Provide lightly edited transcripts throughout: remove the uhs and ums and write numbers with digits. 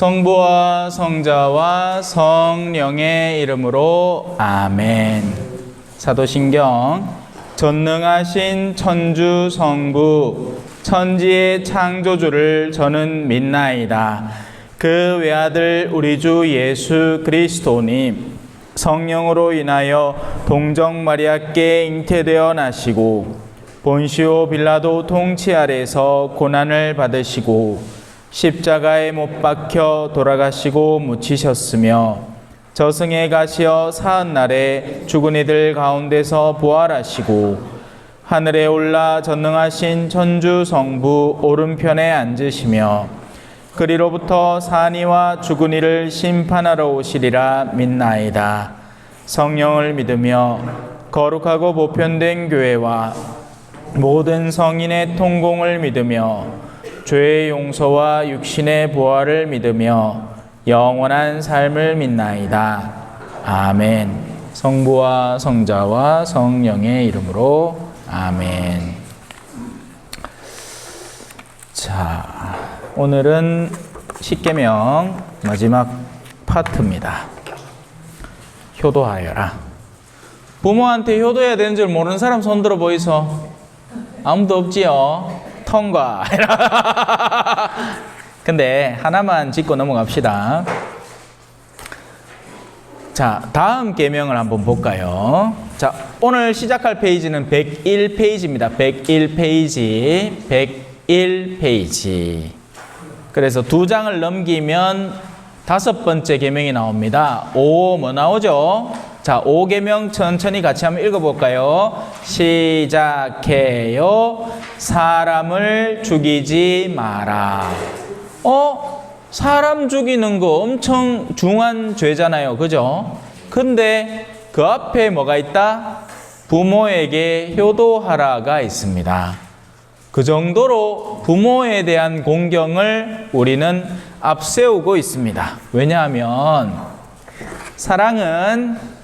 성부와 성자와 성령의 이름으로 아멘. 사도신경. 전능하신 천주 성부 천지의 창조주를 저는 믿나이다. 그 외아들 우리 주 예수 그리스도님 성령으로 인하여 동정 마리아께 잉태되어 나시고 본시오 빌라도 통치 아래서 고난을 받으시고 십자가에 못 박혀 돌아가시고 묻히셨으며 저승에 가시어 사흔날에 죽은 이들 가운데서 부활하시고 하늘에 올라 전능하신 천주 성부 오른편에 앉으시며 그리로부터 산이와 죽은 이를 심판하러 오시리라 믿나이다. 성령을 믿으며 거룩하고 보편된 교회와 모든 성인의 통공을 믿으며 죄의 용서와 육신의 부활을 믿으며 영원한 삶을 믿나이다. 아멘. 성부와 성자와 성령의 이름으로 아멘. 자, 오늘은 십계명 마지막 파트입니다. 효도하여라. 부모한테 효도해야 되는 줄 모르는 사람 손 들어 보이소. 아무도 없지요. 통과. 근데 하나만 짚고 넘어갑시다. 자, 다음 계명을 한번 볼까요? 자, 오늘 시작할 페이지는 101페이지입니다. 101페이지. 101페이지. 그래서 두 장을 넘기면 다섯 번째 계명이 나옵니다. 뭐 나오죠? 자, 5계명 천천히 같이 한번 읽어볼까요? 시작해요. 사람을 죽이지 마라. 사람 죽이는 거 엄청 중한 죄잖아요. 그죠? 근데 그 앞에 뭐가 있다? 부모에게 효도하라가 있습니다. 그 정도로 부모에 대한 공경을 우리는 앞세우고 있습니다. 왜냐하면 사랑은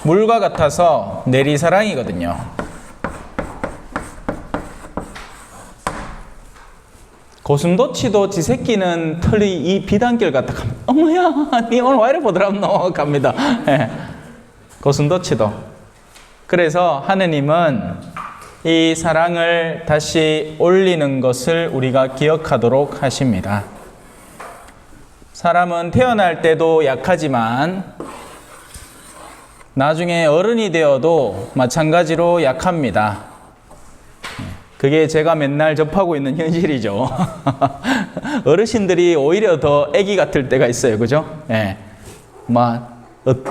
물과 같아서 내리사랑이거든요. 고슴도치도 지 새끼는 털이 이 비단결 같다 하면 어머야 니 오늘 왜 이래 보더랍노 갑니다. 네. 고슴도치도. 그래서 하느님은 이 사랑을 다시 올리는 것을 우리가 기억하도록 하십니다. 사람은 태어날 때도 약하지만 나중에 어른이 되어도 마찬가지로 약합니다. 그게 제가 맨날 접하고 있는 현실이죠. 어르신들이 오히려 더 애기 같을 때가 있어요. 그죠? 예.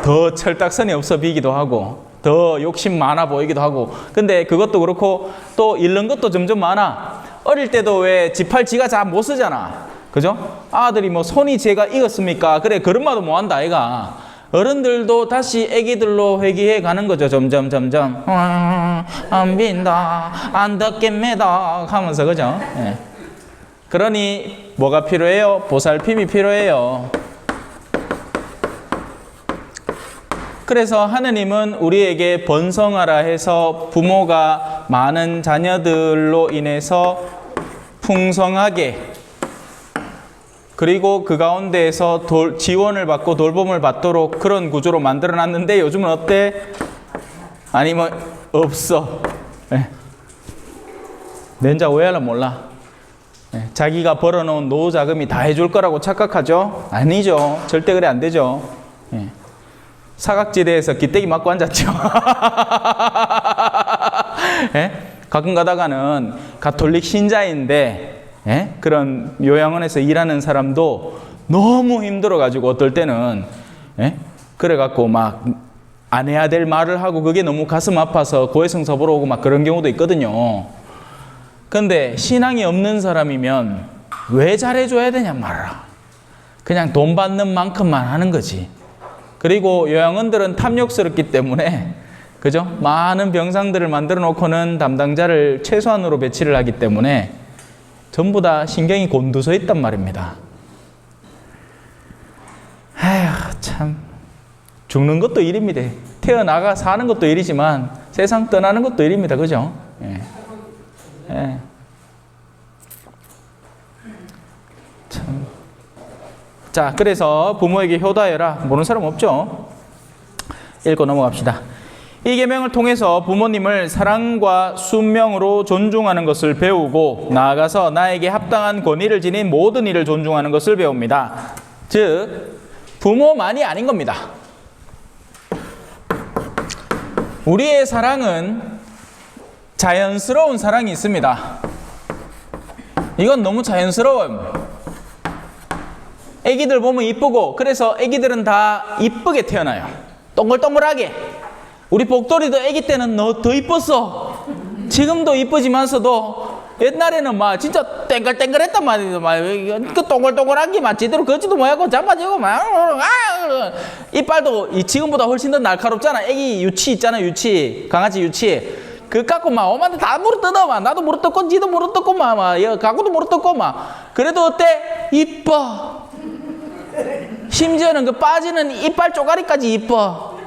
더 철딱선이 없어 보이기도 하고, 더 욕심 많아 보이기도 하고, 근데 그것도 그렇고, 또 잃는 것도 점점 많아. 어릴 때도 왜 지팔 지가 잘 못 쓰잖아. 그죠? 아들이 뭐 손이 제가 익었습니까? 그래, 걸음마도 못 한다, 아이가. 어른들도 다시 애기들로 회귀해 가는 거죠. 점점. 안 빈다, 안 듣겠매다 하면서, 그죠? 예. 그러니 뭐가 필요해요? 보살핌이 필요해요. 그래서 하느님은 우리에게 번성하라 해서 부모가 많은 자녀들로 인해서 풍성하게, 그리고 그 가운데에서 지원을 받고 돌봄을 받도록 그런 구조로 만들어놨는데 요즘은 어때? 아니면 없어. 네. 낸자 오해하려면 몰라. 네. 자기가 벌어놓은 노후 자금이 다 해줄 거라고 착각하죠? 아니죠. 절대 그래 안 되죠. 네. 사각지대에서 기대기 맞고 앉았죠. 네? 가끔 가다가는 가톨릭 신자인데 그런 요양원에서 일하는 사람도 너무 힘들어가지고 어떨 때는 그래갖고 막 안 해야 될 말을 하고 그게 너무 가슴 아파서 고해성사 보러 오고 막 그런 경우도 있거든요. 근데 신앙이 없는 사람이면 왜 잘해줘야 되냐 말이야. 그냥 돈 받는 만큼만 하는 거지. 그리고 요양원들은 탐욕스럽기 때문에, 그죠? 많은 병상들을 만들어 놓고는 담당자를 최소한으로 배치를 하기 때문에 전부 다 신경이 곤두서 있단 말입니다. 아휴, 참. 죽는 것도 일입니다. 태어나가 사는 것도 일이지만 세상 떠나는 것도 일입니다. 그죠? 예. 예. 자, 그래서 부모에게 효도하여라. 모르는 사람 없죠? 읽고 넘어갑시다. 이 계명을 통해서 부모님을 사랑과 순명으로 존중하는 것을 배우고 나아가서 나에게 합당한 권위를 지닌 모든 이를 존중하는 것을 배웁니다. 즉, 부모만이 아닌 겁니다. 우리의 사랑은 자연스러운 사랑이 있습니다. 이건 너무 자연스러워요. 애기들 보면 이쁘고, 그래서 애기들은 다 이쁘게 태어나요. 동글동글하게. 우리 복돌이도 애기 때는 너 더 이뻤어. 지금도 이쁘지만서도 옛날에는 막 진짜 땡글땡글했단 말이에요. 막 그 동글동글한 게 막 제대로 걷지도 못하고 잡아지고 막 이빨도 지금보다 훨씬 더 날카롭잖아. 애기 유치 있잖아. 유치, 강아지 유치. 그 갖고 막 엄마한테 다 물어뜯어. 막 나도 물어뜯고 지도 물어뜯고 막 가구도 물어뜯고 막. 그래도 어때? 이뻐. 심지어는 그 빠지는 이빨 쪼가리까지 이뻐.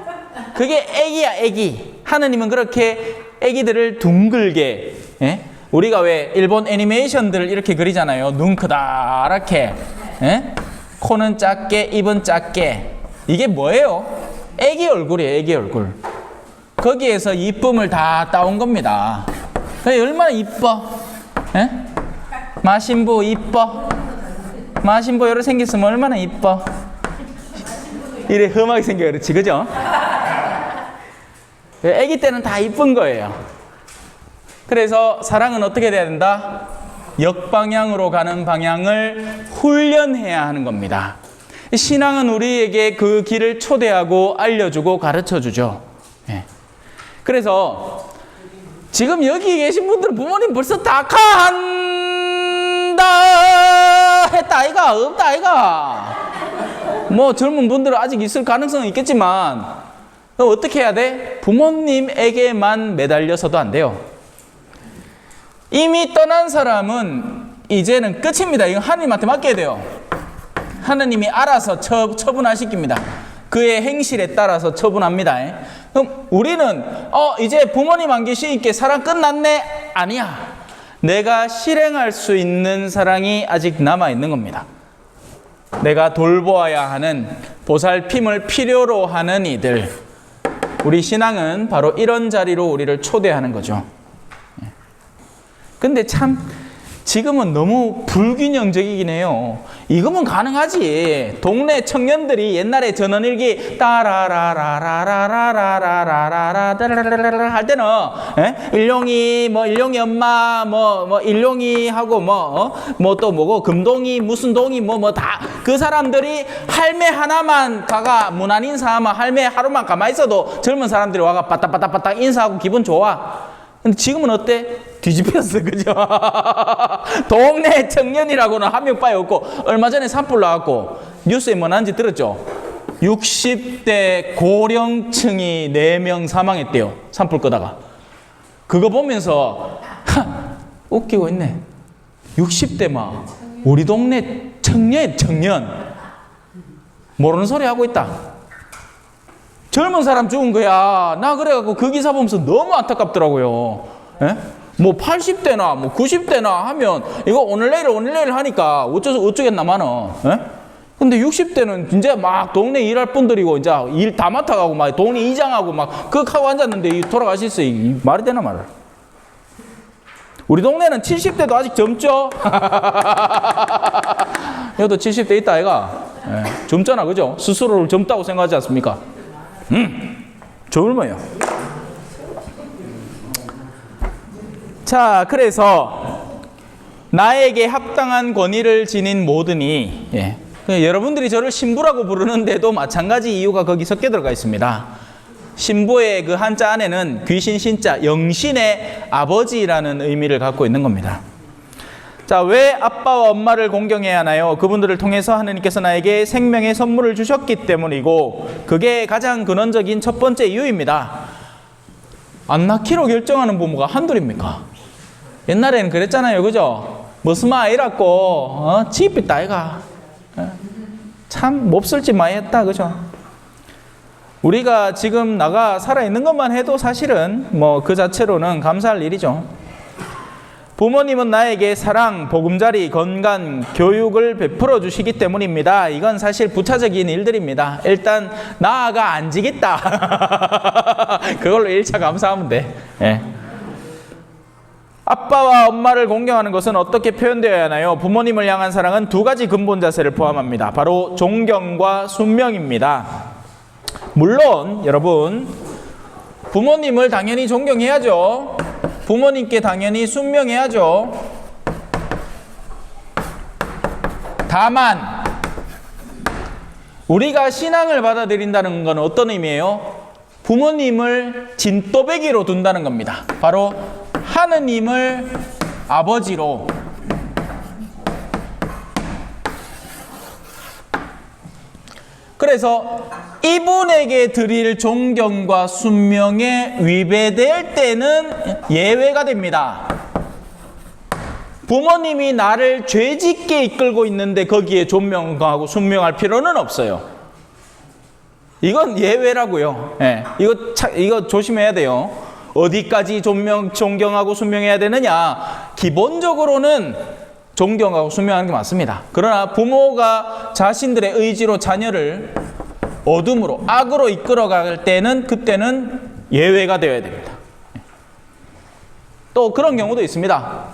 그게 애기야, 애기. 하느님은 그렇게 애기들을 둥글게, 예? 우리가 왜 일본 애니메이션들을 이렇게 그리잖아요. 눈 크다랗게, 예? 코는 작게, 입은 작게. 이게 뭐예요? 애기 얼굴이에요, 애기 얼굴. 거기에서 이쁨을 다 따온 겁니다. 얼마나 이뻐? 예? 마신부 이뻐? 마신부 이렇게 생겼으면 얼마나 이뻐? 이래 험하게 생겨 그렇지, 그죠? 애기 때는 다 이쁜 거예요. 그래서 사랑은 어떻게 돼야 된다? 역방향으로 가는 방향을 훈련해야 하는 겁니다. 신앙은 우리에게 그 길을 초대하고 알려주고 가르쳐주죠. 예. 그래서 지금 여기 계신 분들은 부모님 벌써 다카한다 했다 아이가? 없다 아이가? 뭐 젊은 분들은 아직 있을 가능성은 있겠지만 어떻게 해야 돼? 부모님에게만 매달려서도 안 돼요. 이미 떠난 사람은 이제는 끝입니다. 이건 하나님한테 맡겨야 돼요. 하나님이 알아서 처분하시킵니다. 그의 행실에 따라서 처분합니다. 그럼 우리는 이제 부모님 안 계시니까 사랑 끝났네? 아니야. 내가 실행할 수 있는 사랑이 아직 남아있는 겁니다. 내가 돌보아야 하는, 보살핌을 필요로 하는 이들. 우리 신앙은 바로 이런 자리로 우리를 초대하는 거죠. 근데 참 지금은 너무 불균형적이긴 해요. 이거면 가능하지. 동네 청년들이 옛날에 전원일기 따라라라라라라라라라라라 할 때는 일용이 일용이 엄마 일용이 하고 또 뭐고 금동이 무슨 동이 다 그 사람들이 할매 하나만 가가 무난 인사하면 할매 하루만 가만히 있어도 젊은 사람들이 와가 빠딱빠딱빠딱 인사하고 기분 좋아. 근데 지금은 어때? 뒤집혔어, 그죠? 동네 청년이라고는 한 명 빠져 없고, 얼마 전에 산불 나왔고, 뉴스에 뭐 난지 들었죠? 60대 고령층이 4명 사망했대요. 산불 끄다가. 그거 보면서, 웃기고 있네. 60대 막, 우리 동네 청년. 모르는 소리 하고 있다. 젊은 사람 죽은 거야. 나 그래갖고 그 기사 보면서 너무 안타깝더라고요. 예? 뭐 80대나 90대나 하면 이거 오늘 내일 하니까 어쩌겠나마는. 예? 근데 60대는 이제 막 동네 일할 분들이고 이제 일 다 맡아가고 막 동네 이장하고 막 그거 하고 앉았는데 돌아가실 수 말이 되나 말을. 우리 동네는 70대도 아직 젊죠? 여도 70대 있다 아이가? 예. 젊잖아, 그죠? 스스로를 젊다고 생각하지 않습니까? 젊어요. 자, 그래서 나에게 합당한 권위를 지닌 모든이, 여러분들이 저를 신부라고 부르는데도 마찬가지 이유가 거기 섞여 들어가 있습니다. 신부의 그 한자 안에는 귀신 신자, 영신의 아버지라는 의미를 갖고 있는 겁니다. 자, 왜 아빠와 엄마를 공경해야 하나요? 그분들을 통해서 하느님께서 나에게 생명의 선물을 주셨기 때문이고, 그게 가장 근원적인 첫 번째 이유입니다. 안 낳기로 결정하는 부모가 한둘입니까? 옛날에는 그랬잖아요, 그죠? 무슨 아이라고 집있다 아이가. 참 몹쓸 짓 많이 했다, 그죠? 우리가 지금 나가 살아있는 것만 해도 사실은 그 자체로는 감사할 일이죠. 부모님은 나에게 사랑, 보금자리, 건강, 교육을 베풀어 주시기 때문입니다. 이건 사실 부차적인 일들입니다. 일단 나아가 안 지겠다. 그걸로 1차 감사하면 돼. 예. 아빠와 엄마를 공경하는 것은 어떻게 표현되어야 하나요? 부모님을 향한 사랑은 두 가지 근본 자세를 포함합니다. 바로 존경과 순명입니다. 물론 여러분, 부모님을 당연히 존경해야죠. 부모님께 당연히 순명해야죠. 다만 우리가 신앙을 받아들인다는 건 어떤 의미예요? 부모님을 진또배기로 둔다는 겁니다. 바로 하느님을 아버지로, 그래서 이분에게 드릴 존경과 순명에 위배될 때는 예외가 됩니다. 부모님이 나를 죄짓게 이끌고 있는데 거기에 존경하고 순명할 필요는 없어요. 이건 예외라고요. 예, 이거 조심해야 돼요. 어디까지 존경하고 순명해야 되느냐? 기본적으로는 존경하고 순명하는 게 맞습니다. 그러나 부모가 자신들의 의지로 자녀를 어둠으로, 악으로 이끌어갈 때는 그때는 예외가 되어야 됩니다. 또 그런 경우도 있습니다.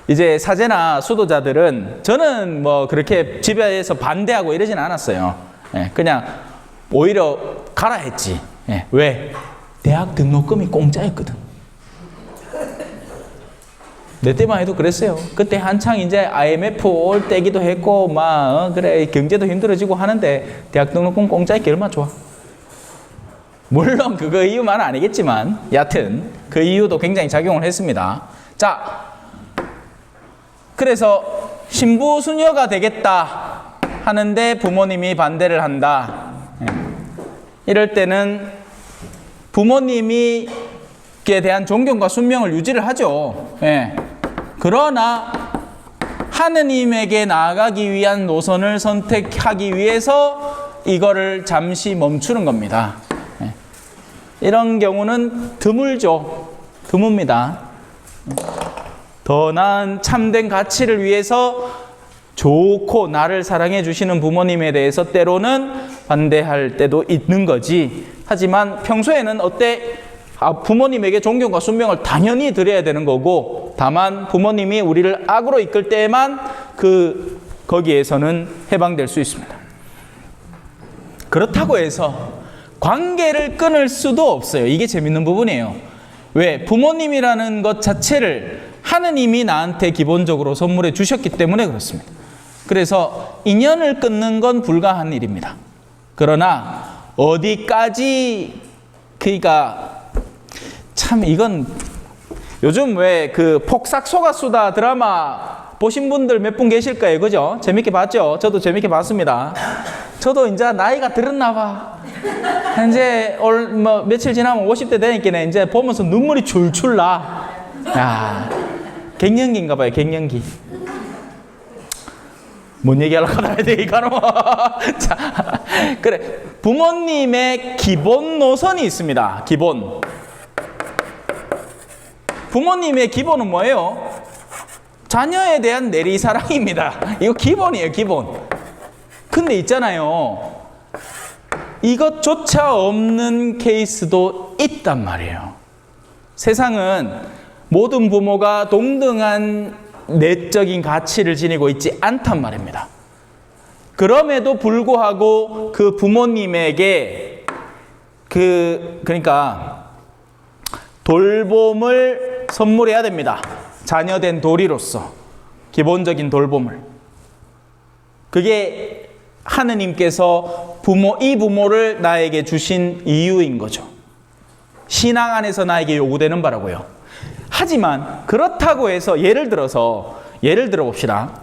이제 사제나 수도자들은, 저는 뭐 그렇게 집에서 반대하고 이러진 않았어요. 그냥 오히려 가라 했지. 왜? 대학 등록금이 공짜였거든. 내 때만 해도 그랬어요. 그때 한창 이제 IMF 올 때기도 했고, 그래, 경제도 힘들어지고 하는데, 대학 등록금 공짜있기 얼마나 좋아. 물론 그거 이유만 아니겠지만, 여하튼, 그 이유도 굉장히 작용을 했습니다. 자, 그래서 신부 수녀가 되겠다 하는데 부모님이 반대를 한다. 이럴 때는 부모님에 대한 존경과 순명을 유지를 하죠. 그러나 하느님에게 나아가기 위한 노선을 선택하기 위해서 이거를 잠시 멈추는 겁니다. 이런 경우는 드물죠. 드뭅니다. 더 나은 참된 가치를 위해서 좋고 나를 사랑해 주시는 부모님에 대해서 때로는 반대할 때도 있는 거지. 하지만 평소에는 부모님에게 존경과 순명을 당연히 드려야 되는 거고, 다만 부모님이 우리를 악으로 이끌 때에만 거기에서는 해방될 수 있습니다. 그렇다고 해서 관계를 끊을 수도 없어요. 이게 재밌는 부분이에요. 왜? 부모님이라는 것 자체를 하느님이 나한테 기본적으로 선물해 주셨기 때문에 그렇습니다. 그래서 인연을 끊는 건 불가한 일입니다. 그러나 어디까지, 그러니까 참 이건 요즘 왜 그 폭삭 속았수다 드라마 보신 분들 몇 분 계실 거예요. 그죠? 재밌게 봤죠? 저도 재밌게 봤습니다. 저도 이제 나이가 들었나 봐. 이제 며칠 지나면 50대 되니까 이제 보면서 눈물이 줄줄 나. 야, 갱년기인가 봐요. 갱년기. 뭔 얘기하려고 나야 돼, 이거는. 자, 그래. 부모님의 기본 노선이 있습니다. 기본. 부모님의 기본은 뭐예요? 자녀에 대한 내리사랑입니다. 이거 기본이에요, 기본. 근데 있잖아요. 이것조차 없는 케이스도 있단 말이에요. 세상은 모든 부모가 동등한 내적인 가치를 지니고 있지 않단 말입니다. 그럼에도 불구하고 그 부모님에게 그러니까 돌봄을 선물해야 됩니다. 자녀된 도리로서 기본적인 돌봄을. 그게 하느님께서 이 부모를 나에게 주신 이유인 거죠. 신앙 안에서 나에게 요구되는 바라고요. 하지만 그렇다고 해서 예를 들어 봅시다.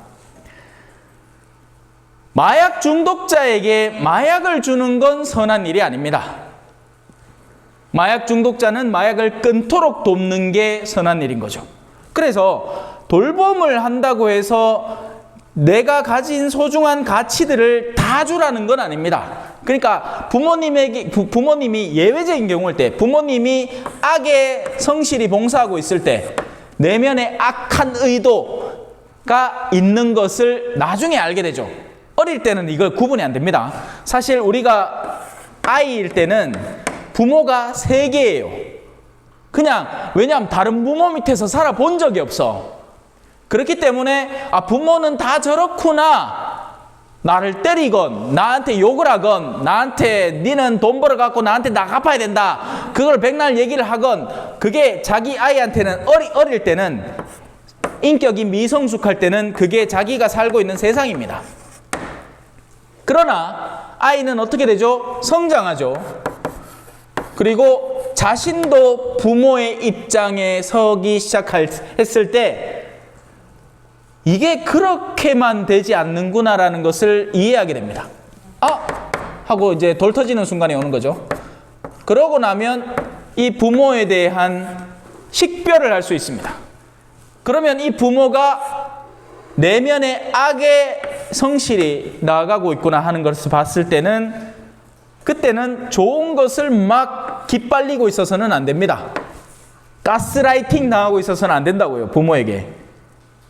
마약 중독자에게 마약을 주는 건 선한 일이 아닙니다. 마약 중독자는 마약을 끊도록 돕는 게 선한 일인 거죠. 그래서 돌봄을 한다고 해서 내가 가진 소중한 가치들을 다 주라는 건 아닙니다. 그러니까 부모님이 예외적인 경우일 때, 부모님이 악에 성실히 봉사하고 있을 때, 내면에 악한 의도가 있는 것을 나중에 알게 되죠. 어릴 때는 이걸 구분이 안 됩니다. 사실 우리가 아이일 때는 부모가 세 개예요. 그냥 왜냐하면 다른 부모 밑에서 살아본 적이 없어. 그렇기 때문에 부모는 다 저렇구나. 나를 때리건 나한테 욕을 하건 나한테 니는 돈 벌어갖고 나한테 나 갚아야 된다. 그걸 백날 얘기를 하건 그게 자기 아이한테는 어릴 때는 인격이 미성숙할 때는 그게 자기가 살고 있는 세상입니다. 그러나 아이는 어떻게 되죠? 성장하죠. 그리고 자신도 부모의 입장에 서기 시작했을 때 이게 그렇게만 되지 않는구나라는 것을 이해하게 됩니다. 하고 이제 돌 터지는 순간이 오는 거죠. 그러고 나면 이 부모에 대한 식별을 할 수 있습니다. 그러면 이 부모가 내면의 악의 성실이 나아가고 있구나 하는 것을 봤을 때는 그때는 좋은 것을 막 기빨리고 있어서는 안 됩니다. 가스라이팅 당하고 있어서는 안 된다고요, 부모에게.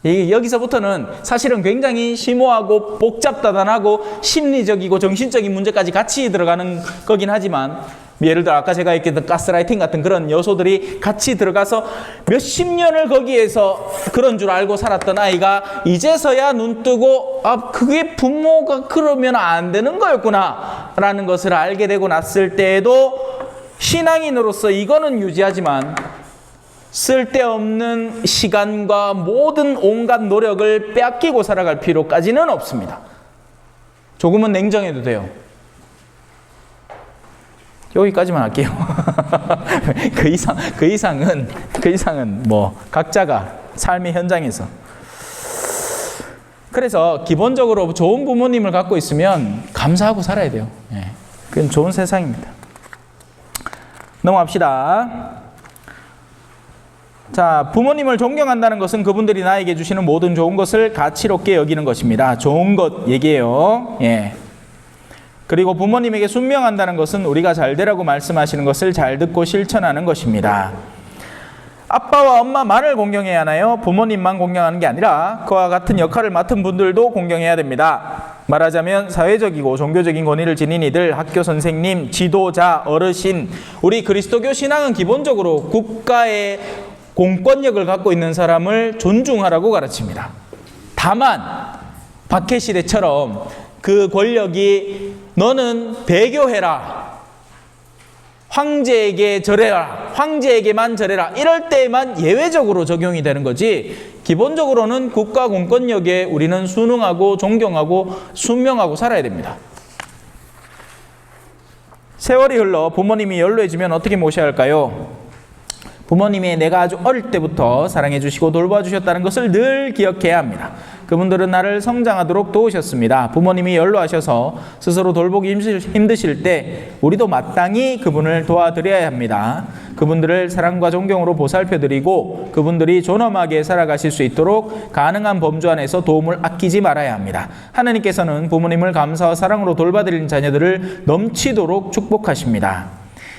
여기서부터는 사실은 굉장히 심오하고 복잡다단하고 심리적이고 정신적인 문제까지 같이 들어가는 거긴 하지만 예를 들어 아까 제가 얘기했던 가스라이팅 같은 그런 요소들이 같이 들어가서 몇십 년을 거기에서 그런 줄 알고 살았던 아이가 이제서야 눈 뜨고 그게 부모가 그러면 안 되는 거였구나 라는 것을 알게 되고 났을 때에도 신앙인으로서 이거는 유지하지만 쓸데없는 시간과 모든 온갖 노력을 빼앗기고 살아갈 필요까지는 없습니다. 조금은 냉정해도 돼요. 여기까지만 할게요. 그 이상은 뭐 각자가 삶의 현장에서. 그래서 기본적으로 좋은 부모님을 갖고 있으면 감사하고 살아야 돼요. 그건 좋은 세상입니다. 넘어갑시다. 자, 부모님을 존경한다는 것은 그분들이 나에게 주시는 모든 좋은 것을 가치롭게 여기는 것입니다. 좋은 것 얘기예요. 그리고 부모님에게 순명한다는 것은 우리가 잘 되라고 말씀하시는 것을 잘 듣고 실천하는 것입니다. 아빠와 엄마만을 공경해야 하나요? 부모님만 공경하는 게 아니라 그와 같은 역할을 맡은 분들도 공경해야 됩니다. 말하자면 사회적이고 종교적인 권위를 지닌 이들, 학교 선생님, 지도자, 어르신, 우리 그리스도교 신앙은 기본적으로 국가의 공권력을 갖고 있는 사람을 존중하라고 가르칩니다. 다만 박해시대처럼 그 권력이 너는 배교해라, 황제에게 절해라, 황제에게만 절해라 이럴 때만 예외적으로 적용이 되는 거지 기본적으로는 국가 공권력에 우리는 순응하고 존경하고 순명하고 살아야 됩니다. 세월이 흘러 부모님이 연로해지면 어떻게 모셔야 할까요? 부모님이 내가 아주 어릴 때부터 사랑해 주시고 돌봐 주셨다는 것을 늘 기억해야 합니다. 그분들은 나를 성장하도록 도우셨습니다. 부모님이 연로하셔서 스스로 돌보기 힘드실 때 우리도 마땅히 그분을 도와드려야 합니다. 그분들을 사랑과 존경으로 보살펴드리고 그분들이 존엄하게 살아가실 수 있도록 가능한 범주 안에서 도움을 아끼지 말아야 합니다. 하나님께서는 부모님을 감사와 사랑으로 돌봐드리는 자녀들을 넘치도록 축복하십니다.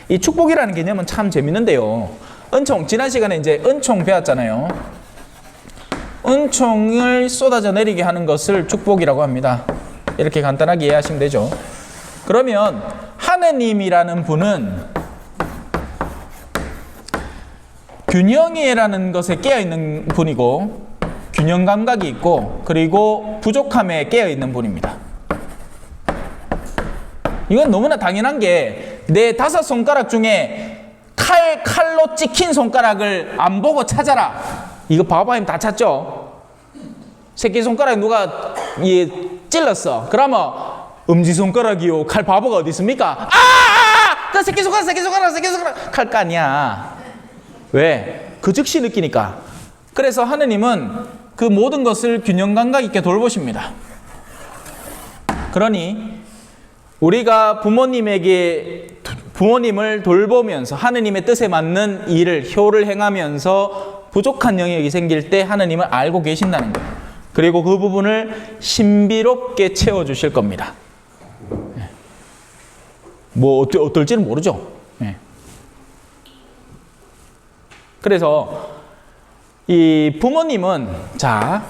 이 축복이라는 개념은 참 재밌는데요. 은총, 지난 시간에 이제 은총 배웠잖아요. 은총을 쏟아져 내리게 하는 것을 축복이라고 합니다. 이렇게 간단하게 이해하시면 되죠. 그러면 하느님이라는 분은 균형이라는 것에 깨어있는 분이고 균형 감각이 있고 그리고 부족함에 깨어있는 분입니다. 이건 너무나 당연한 게 내 5손가락 중에 칼로 찍힌 손가락을 안 보고 찾아라. 이거 바보하면 다 찾죠. 새끼손가락 누가 찔렀어. 그러면 엄지손가락이요. 칼 바보가 어디 있습니까? 그 새끼손가락 칼 깐이야. 왜? 그 즉시 느끼니까. 그래서 하느님은 그 모든 것을 균형 감각 있게 돌보십니다. 그러니 우리가 부모님을 돌보면서 하느님의 뜻에 맞는 일을 효를 행하면서 부족한 영역이 생길 때 하느님을 알고 계신다는 거예요. 그리고 그 부분을 신비롭게 채워주실 겁니다. 뭐 어떨지는 모르죠. 그래서 이 부모님은, 자,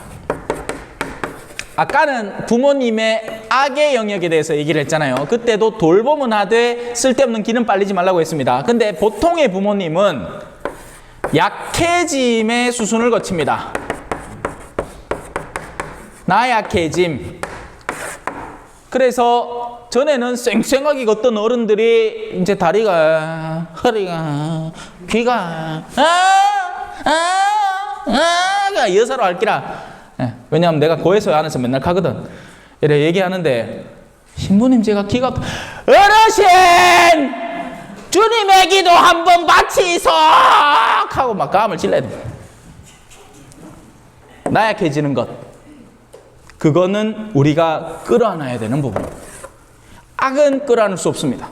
아까는 부모님의 악의 영역에 대해서 얘기를 했잖아요. 그때도 돌봄은 하되 쓸데없는 기는 빨리지 말라고 했습니다. 근데 보통의 부모님은 약해짐의 수순을 거칩니다. 나약해짐. 그래서 전에는 쌩쌩하게 걷던 어른들이 이제 다리가, 허리가, 귀가, 여사로 할기라. 왜냐하면 내가 고해소에 안에서 맨날 가거든. 이래 얘기하는데, 신부님 제가 기가, 어르신! 주님의 기도 한번 바치소! 하고 막 감을 찔러야 돼. 나약해지는 것. 그거는 우리가 끌어안아야 되는 부분. 악은 끌어안을 수 없습니다.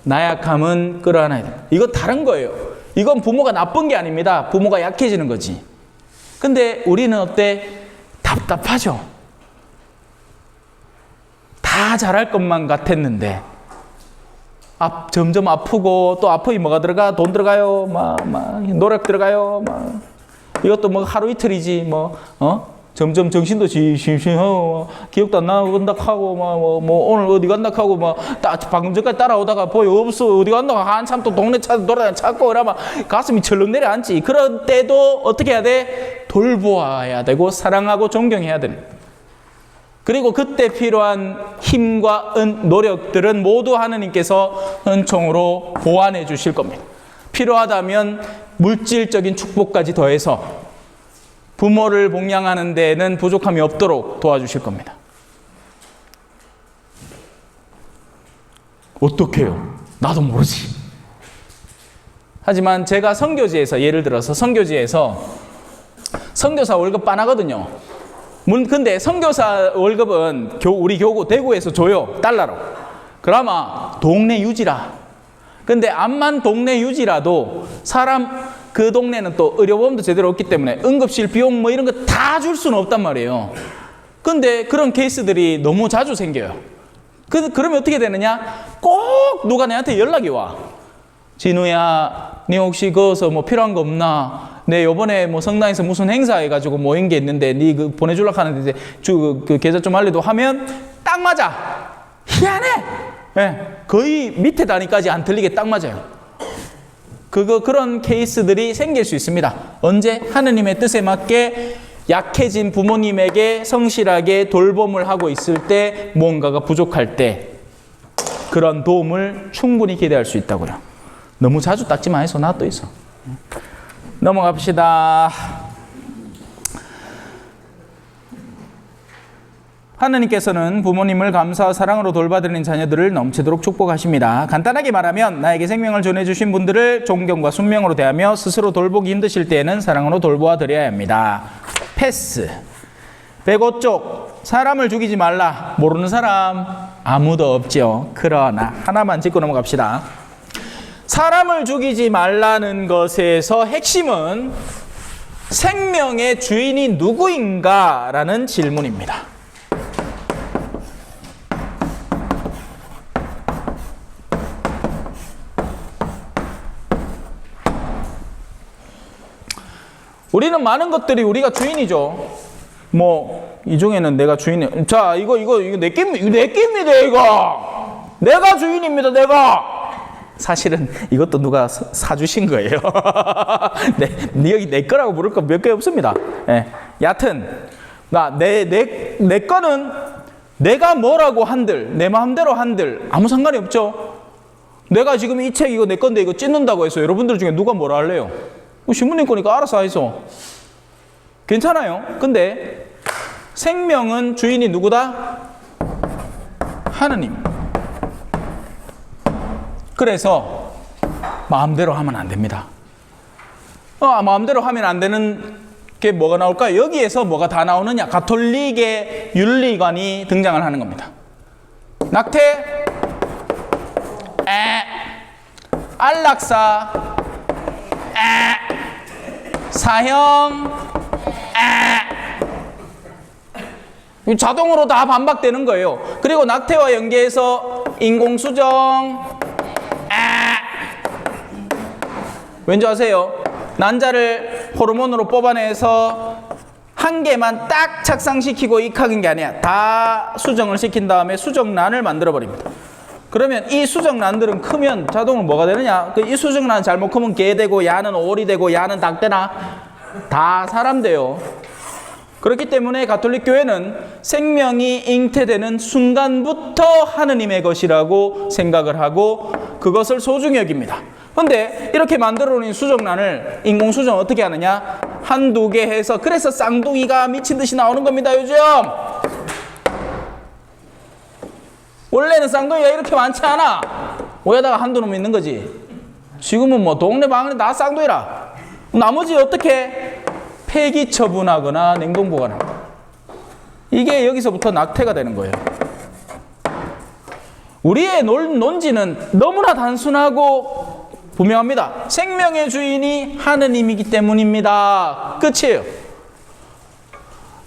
나약함은 끌어안아야 돼. 이건 다른 거예요. 이건 부모가 나쁜 게 아닙니다. 부모가 약해지는 거지. 근데 우리는 어때? 답답하죠. 다 잘할 것만 같았는데 점점 아프고 또 아프기 뭐가 들어가? 돈 들어가요. 노력 들어가요. 이것도 뭐 하루 이틀이지. 점점 정신도 심심하고 기억도 안 나고 간다 하고 오늘 어디 간다 하고 방금 전까지 따라오다가 보여 없어 어디 간다 한참 또 동네 돌아다니 찾고 그러면 가슴이 철렁 내려앉지. 그럴 때도 어떻게 해야 돼? 돌보아야 되고 사랑하고 존경해야 되는. 그리고 그때 필요한 힘과 노력들은 모두 하느님께서 은총으로 보완해 주실 겁니다. 필요하다면 물질적인 축복까지 더해서 부모를 봉양하는 데에는 부족함이 없도록 도와주실 겁니다. 어떡해요? 나도 모르지. 하지만 제가 선교지에서 예를 들어서 선교지에서 선교사 월급 빤하거든요. 근데 선교사 월급은 우리 교구 대구에서 줘요. 달러로. 그러면 동네 유지라. 근데 암만 동네 유지라도 사람 그 동네는 또 의료보험도 제대로 없기 때문에 응급실 비용 뭐 이런 거 다 줄 수는 없단 말이에요. 근데 그런 케이스들이 너무 자주 생겨요. 그러면 어떻게 되느냐? 꼭 누가 내한테 연락이 와. 진우야, 네 혹시 거기서 뭐 필요한 거 없나? 내 요번에 뭐 성당에서 무슨 행사 해가지고 모인 게 있는데 네 그 보내주려고 하는데 이제 그 계좌 좀 알려도 하면 딱 맞아. 희한해. 네, 거의 밑에 단위까지 안 틀리게 딱 맞아요. 그런 케이스들이 생길 수 있습니다. 언제? 하느님의 뜻에 맞게 약해진 부모님에게 성실하게 돌봄을 하고 있을 때, 뭔가가 부족할 때 그런 도움을 충분히 기대할 수 있다고요. 너무 자주 닦지 마해서 나 또 있어. 넘어갑시다. 하느님께서는 부모님을 감사와 사랑으로 돌봐드리는 자녀들을 넘치도록 축복하십니다. 간단하게 말하면 나에게 생명을 전해주신 분들을 존경과 순명으로 대하며 스스로 돌보기 힘드실 때에는 사랑으로 돌보아 드려야 합니다. 패스. 105쪽. 사람을 죽이지 말라. 모르는 사람 아무도 없죠. 그러나 하나만 짚고 넘어갑시다. 사람을 죽이지 말라는 것에서 핵심은 생명의 주인이 누구인가? 라는 질문입니다. 우리는 많은 것들이 우리가 주인이죠. 뭐 이 중에는 내가 주인이. 자, 이거 내 끼입니다. 이거 내가 주인입니다. 내가. 사실은 이것도 누가 사주신 거예요. 여기 내 거라고 부를 거 몇 개 없습니다. 네. 여하튼 내 거는 내가 뭐라고 한들 내 마음대로 한들 아무 상관이 없죠. 내가 지금 이 책 이거 내 건데 이거 찢는다고 해서 여러분들 중에 누가 뭐라 할래요? 신부님 거니까 알아서 하이소. 괜찮아요. 근데 생명은 주인이 누구다? 하느님. 그래서 마음대로 하면 안 됩니다. 마음대로 하면 안 되는 게 뭐가 나올까요? 여기에서 뭐가 다 나오느냐? 가톨릭의 윤리관이 등장을 하는 겁니다. 낙태, 안락사, 사형, 자동으로 다 반박되는 거예요. 그리고 낙태와 연계해서 인공수정, 왠지 아세요? 난자를 호르몬으로 뽑아내서 한 개만 딱 착상시키고 익히는 게 아니야. 다 수정을 시킨 다음에 수정란을 만들어 버립니다. 그러면 이 수정란들은 크면 자동으로 뭐가 되느냐? 이 수정란 잘못 크면 개 되고, 야는 오리 되고, 야는 닭 되나? 다 사람 돼요. 그렇기 때문에 가톨릭 교회는 생명이 잉태되는 순간부터 하느님의 것이라고 생각을 하고 그것을 소중히 여깁니다. 근데 이렇게 만들어 놓은 수정란을 인공수정 어떻게 하느냐? 한두 개 해서, 그래서 쌍둥이가 미친 듯이 나오는 겁니다, 요즘. 원래는 쌍둥이가 이렇게 많지 않아. 오야다가 한두 놈 있는 거지. 지금은 뭐 동네 방네 다 쌍둥이라. 나머지 어떻게? 폐기 처분하거나 냉동 보관합니다. 이게 여기서부터 낙태가 되는 거예요. 우리의 논지는 너무나 단순하고 분명합니다. 생명의 주인이 하느님이기 때문입니다. 끝이에요.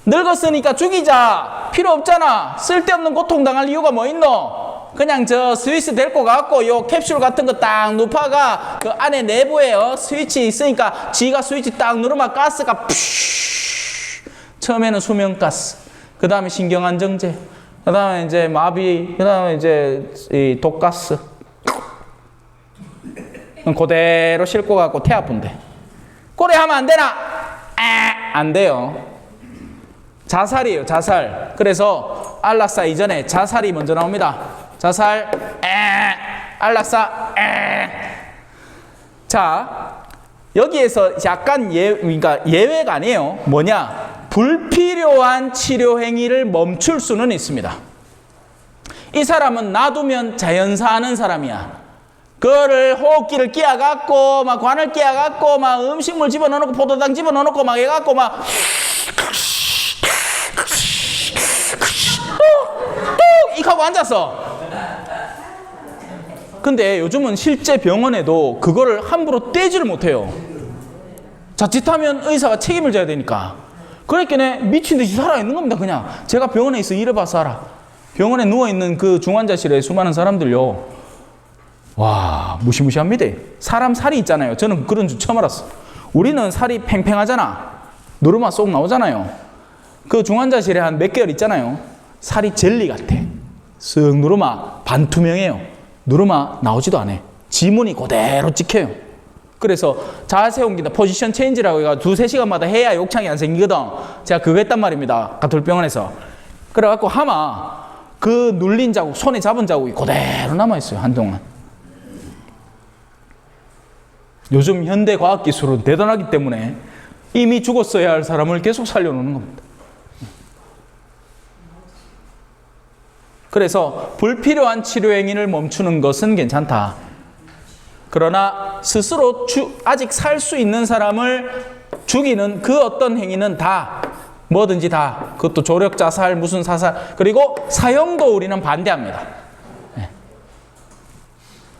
늙었으니까 죽이자. 필요 없잖아. 쓸데없는 고통당할 이유가 뭐 있노? 그냥 저 스위치 데리고 가갖고 요 캡슐 같은 거 딱 누파가 그 안에 내부에 스위치 있으니까 지가 스위치 딱 누르면 가스가 처음에는 수면가스, 그 다음에 신경안정제, 그 다음에 이제 마비, 그 다음에 이제 이 독가스. 그대로 싣고 가고 태 아픈데. 꼬리 하면 안 되나? 안 돼요. 자살이에요, 자살. 그래서 안락사 이전에 자살이 먼저 나옵니다. 자살, 안락사, 자, 여기에서 약간 그러니까 예외가 아니에요. 뭐냐? 불필요한 치료 행위를 멈출 수는 있습니다. 이 사람은 놔두면 자연사하는 사람이야. 그거를 호흡기를 끼워갖고, 막 관을 끼워갖고, 막 음식물 집어넣어놓고, 포도당 집어넣어놓고, 막 해갖고, 막 뚝! 하고 앉았어. 근데 요즘은 실제 병원에도 그거를 함부로 떼지를 못해요. 자칫하면 의사가 책임을 져야 되니까. 그러니까 미친 듯이 살아있는 겁니다, 그냥. 제가 병원에 있어 일해봐서 알아. 병원에 누워있는 그 중환자실에 수많은 사람들요. 와, 무시무시합니다. 사람 살이 있잖아요. 저는 그런 줄 처음 알았어. 우리는 살이 팽팽하잖아. 누르면 쏙 나오잖아요. 그 중환자실에 한 몇 개월 있잖아요. 살이 젤리 같아. 쓱 누르면 반투명해요. 누르면 나오지도 않아요. 지문이 그대로 찍혀요. 그래서 자세 옮긴다, 포지션 체인지라고 해가 2-3시간마다 해야 욕창이 안 생기거든. 제가 그거 했단 말입니다. 가톨병원에서. 그래갖고 하마 그 눌린 자국, 손에 잡은 자국이 그대로 남아있어요, 한동안. 요즘 현대 과학기술은 대단하기 때문에 이미 죽었어야 할 사람을 계속 살려놓는 겁니다. 그래서 불필요한 치료 행위를 멈추는 것은 괜찮다. 그러나 스스로 아직 살 수 있는 사람을 죽이는 그 어떤 행위는 다, 뭐든지 다, 그것도 조력 자살, 무슨 사살, 그리고 사형도 우리는 반대합니다.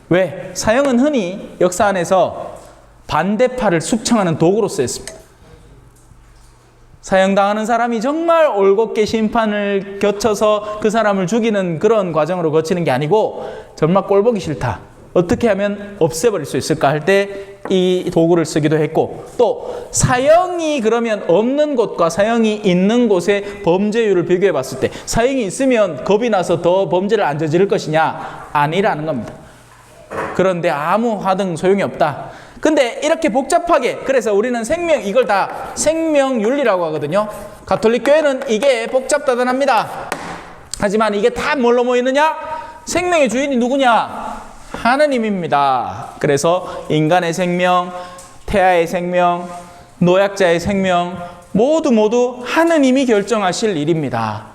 왜? 사형은 흔히 역사 안에서 반대파를 숙청하는 도구로 쓰였습니다. 사형당하는 사람이 정말 올곧게 심판을 거쳐서 그 사람을 죽이는 그런 과정으로 거치는 게 아니고, 정말 꼴보기 싫다, 어떻게 하면 없애버릴 수 있을까 할 때 이 도구를 쓰기도 했고, 또 사형이 그러면 없는 곳과 사형이 있는 곳의 범죄율을 비교해 봤을 때 사형이 있으면 겁이 나서 더 범죄를 안 저지를 것이냐? 아니라는 겁니다. 그런데 아무 화등 소용이 없다. 근데 이렇게 복잡하게, 그래서 우리는 이걸 다 생명윤리라고 하거든요. 가톨릭 교회는 이게 복잡다단합니다. 하지만 이게 다 뭘로 모이느냐? 생명의 주인이 누구냐? 하느님입니다. 그래서 인간의 생명, 태아의 생명, 노약자의 생명 모두 하느님이 결정하실 일입니다.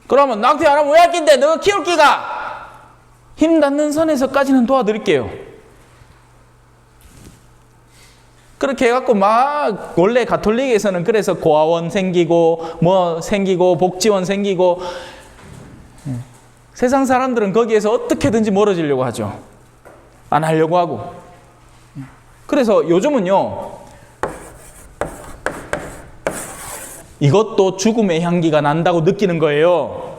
그러면 낙태 안 하면 왜 할긴데? 너가 키울 끼가? 힘 닿는 선에서까지는 도와드릴게요. 그렇게 해갖고 막 원래 가톨릭에서는 그래서 고아원 생기고 뭐 생기고 복지원 생기고, 세상 사람들은 거기에서 어떻게든지 멀어지려고 하죠. 안 하려고 하고. 그래서 요즘은요, 이것도 죽음의 향기가 난다고 느끼는 거예요.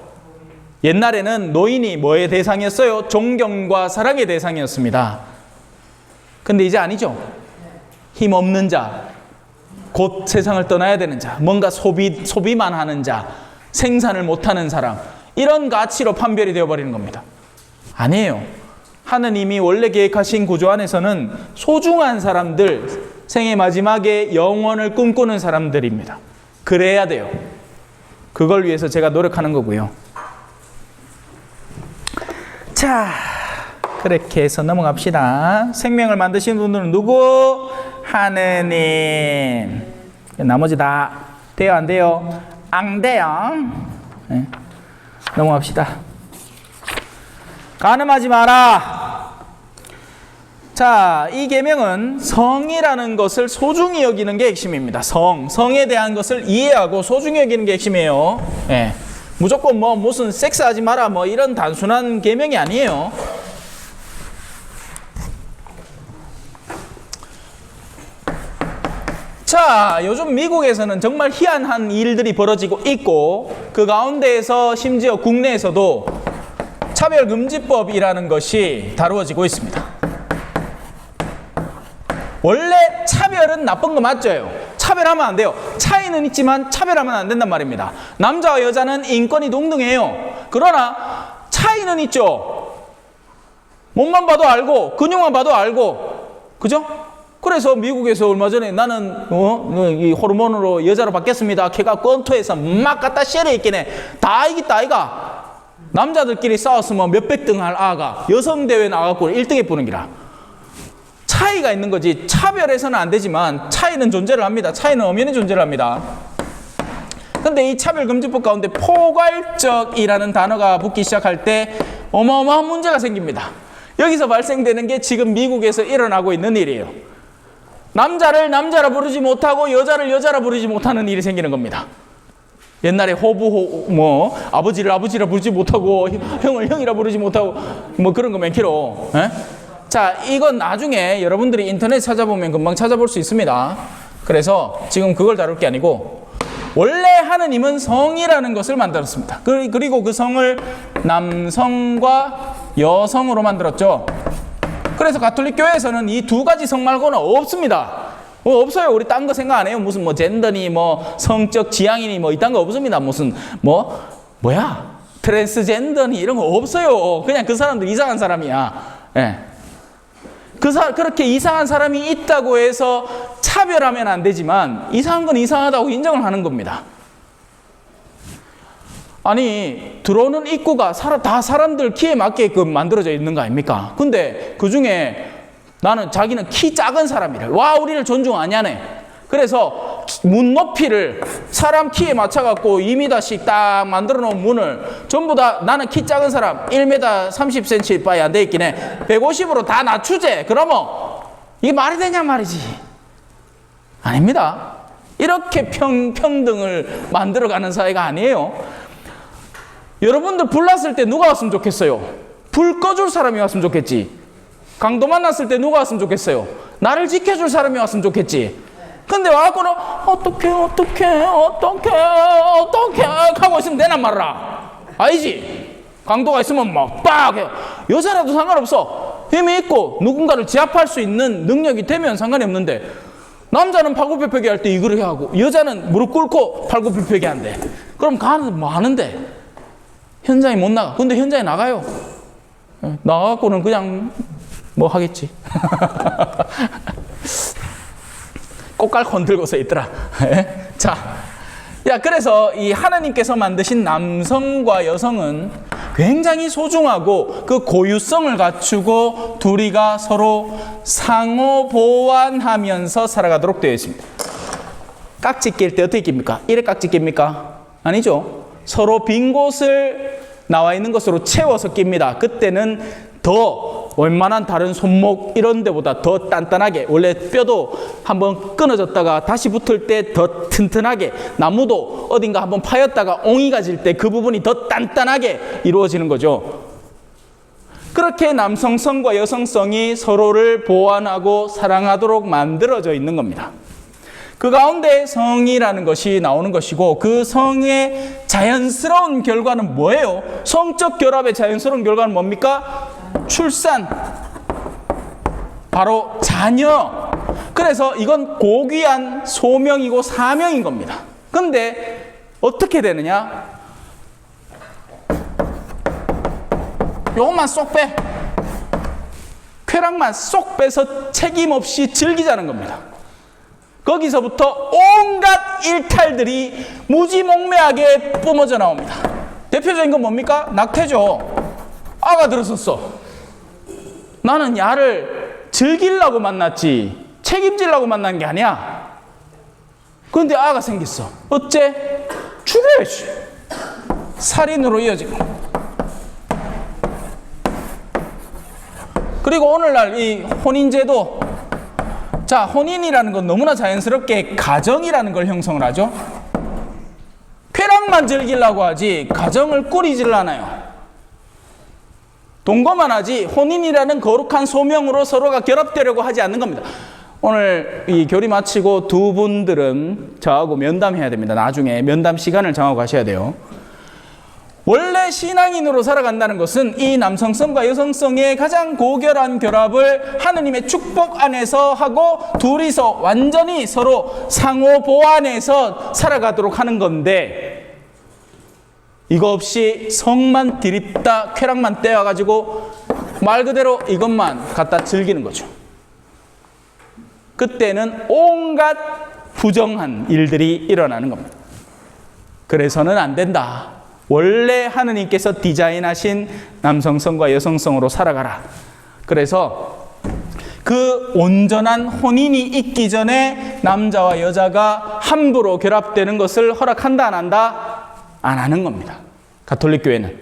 옛날에는 노인이 뭐의 대상이었어요? 존경과 사랑의 대상이었습니다. 근데 이제 아니죠. 힘 없는 자, 곧 세상을 떠나야 되는 자, 뭔가 소비만 하는 자, 생산을 못하는 사람, 이런 가치로 판별이 되어버리는 겁니다. 아니에요. 하느님이 원래 계획하신 구조 안에서는 소중한 사람들, 생의 마지막에 영원을 꿈꾸는 사람들입니다. 그래야 돼요. 그걸 위해서 제가 노력하는 거고요. 자, 그렇게 해서 넘어갑시다. 생명을 만드신 분들은 누구? 하느님. 나머지 다 돼요, 안 돼요? 안 돼요. 네. 넘어갑시다. 간음하지 마라. 자, 이 계명은 성이라는 것을 소중히 여기는 게 핵심입니다. 성에 대한 것을 이해하고 소중히 여기는 게 핵심이에요. 네. 무조건 무슨 섹스하지 마라 이런 단순한 계명이 아니에요. 자, 요즘 미국에서는 정말 희한한 일들이 벌어지고 있고, 그 가운데에서 심지어 국내에서도 차별금지법이라는 것이 다루어지고 있습니다. 원래 차별은 나쁜 거 맞죠? 차별하면 안 돼요. 차이는 있지만 차별하면 안 된단 말입니다. 남자와 여자는 인권이 동등해요. 그러나 차이는 있죠. 몸만 봐도 알고 근육만 봐도 알고, 그죠? 그래서 미국에서 얼마 전에 나는 이 호르몬으로 여자로 바뀌었습니다. 걔가 권투에서 막 갖다 쉐려 있긴 해. 다 이겼다 아이가. 남자들끼리 싸웠으면 몇백 등 할 아가 여성대회 나가고 1등에 뿌는 기라. 차이가 있는 거지. 차별해서는 안 되지만 차이는 존재를 합니다. 차이는 엄연히 존재를 합니다. 근데 이 차별금지법 가운데 포괄적이라는 단어가 붙기 시작할 때 어마어마한 문제가 생깁니다. 여기서 발생되는 게 지금 미국에서 일어나고 있는 일이에요. 남자를 남자라 부르지 못하고 여자를 여자라 부르지 못하는 일이 생기는 겁니다. 옛날에 아버지를 아버지라 부르지 못하고 형을 형이라 부르지 못하고 그런 거 많기로. 자, 이건 나중에 여러분들이 인터넷 찾아보면 금방 찾아볼 수 있습니다. 그래서 지금 그걸 다룰 게 아니고, 원래 하느님은 성이라는 것을 만들었습니다. 그리고 그 성을 남성과 여성으로 만들었죠. 그래서 가톨릭 교회에서는 이 두 가지 성 말고는 없습니다. 없어요. 우리 딴 거 생각 안 해요. 무슨 젠더니 성적 지향이니 이딴 거 없습니다. 무슨 트랜스젠더니 이런 거 없어요. 그냥 그 사람들 이상한 사람이야. 예. 그렇게 이상한 사람이 있다고 해서 차별하면 안 되지만 이상한 건 이상하다고 인정을 하는 겁니다. 아니, 들어오는 입구가 다 사람들 키에 맞게끔 만들어져 있는 거 아닙니까? 근데 그 중에 나는 자기는 키 작은 사람이래. 와, 우리를 존중하냐네. 그래서 문 높이를 사람 키에 맞춰갖고 2m씩 딱 만들어 놓은 문을 전부 다 나는 키 작은 사람 1m 30cm 빠이 안 돼 있긴 해. 150으로 다 낮추재. 그러면 이게 말이 되냐 말이지. 아닙니다. 이렇게 평등을 만들어가는 사회가 아니에요. 여러분들 불 났을 때 누가 왔으면 좋겠어요? 불 꺼줄 사람이 왔으면 좋겠지. 강도 만났을 때 누가 왔으면 좋겠어요? 나를 지켜줄 사람이 왔으면 좋겠지. 근데 와갖고는 어떡해 하고 있으면 되나 말라. 아니지. 강도가 있으면 빡 해요. 여자라도 상관없어. 힘이 있고 누군가를 제압할 수 있는 능력이 되면 상관이 없는데, 남자는 팔굽혀펴기 할 때 이걸 해야 하고 여자는 무릎 꿇고 팔굽혀펴기 한대. 그럼 가는 하는데 현장에 못 나가. 근데 현장에 나가요. 나가갖고는 그냥 하겠지. 꽃갈 건들고 서 있더라. 자, 그래서 이 하나님께서 만드신 남성과 여성은 굉장히 소중하고 그 고유성을 갖추고 둘이가 서로 상호 보완하면서 살아가도록 되어 있습니다. 깍지 낄 때 어떻게 낍니까? 이래 깍지 낍니까? 아니죠. 서로 빈 곳을 나와 있는 것으로 채워서 낍니다. 그때는 더 웬만한 다른 손목 이런 데보다 더 단단하게, 원래 뼈도 한번 끊어졌다가 다시 붙을 때 더 튼튼하게, 나무도 어딘가 한번 파였다가 옹이가 질 때 그 부분이 더 단단하게 이루어지는 거죠. 그렇게 남성성과 여성성이 서로를 보완하고 사랑하도록 만들어져 있는 겁니다. 그 가운데 성이라는 것이 나오는 것이고, 그 성의 자연스러운 결과는 뭐예요? 성적 결합의 자연스러운 결과는 뭡니까? 출산. 바로 자녀. 그래서 이건 고귀한 소명이고 사명인 겁니다. 근데 어떻게 되느냐? 요것만 쏙 빼. 쾌락만 쏙 빼서 책임 없이 즐기자는 겁니다. 거기서부터 온갖 일탈들이 무지몽매하게 뿜어져 나옵니다. 대표적인 건 뭡니까? 낙태죠. 아가 들었었어. 나는 야를 즐기려고 만났지 책임지려고 만난 게 아니야. 그런데 아가 생겼어. 어째? 죽여야지. 살인으로 이어지고. 그리고 오늘날 이 혼인제도, 자, 혼인이라는 건 너무나 자연스럽게 가정이라는 걸 형성을 하죠. 쾌락만 즐기려고 하지 가정을 꾸리질 않아요. 동거만 하지 혼인이라는 거룩한 소명으로 서로가 결합되려고 하지 않는 겁니다. 오늘 이 교리 마치고 두 분들은 저하고 면담해야 됩니다. 나중에 면담 시간을 정하고 가셔야 돼요. 원래 신앙인으로 살아간다는 것은 이 남성성과 여성성의 가장 고결한 결합을 하느님의 축복 안에서 하고 둘이서 완전히 서로 상호 보완해서 살아가도록 하는 건데, 이거 없이 성만 디립다 쾌락만 떼어가지고 말 그대로 이것만 갖다 즐기는 거죠. 그때는 온갖 부정한 일들이 일어나는 겁니다. 그래서는 안 된다. 원래 하느님께서 디자인하신 남성성과 여성성으로 살아가라. 그래서 그 온전한 혼인이 있기 전에 남자와 여자가 함부로 결합되는 것을 허락한다 안 한다? 안 하는 겁니다. 가톨릭 교회는.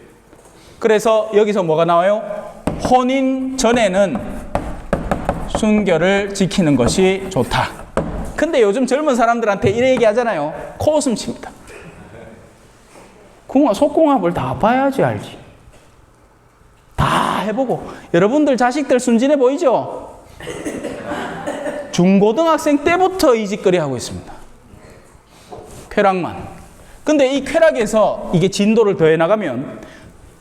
그래서 여기서 뭐가 나와요? 혼인 전에는 순결을 지키는 것이 좋다. 근데 요즘 젊은 사람들한테 이래 얘기하잖아요. 코웃음 칩니다. 속궁합을 다 봐야지 알지. 다 해보고. 여러분들 자식들 순진해 보이죠? 중고등학생 때부터 이 짓거리 하고 있습니다. 쾌락만. 근데 이 쾌락에서 이게 진도를 더해 나가면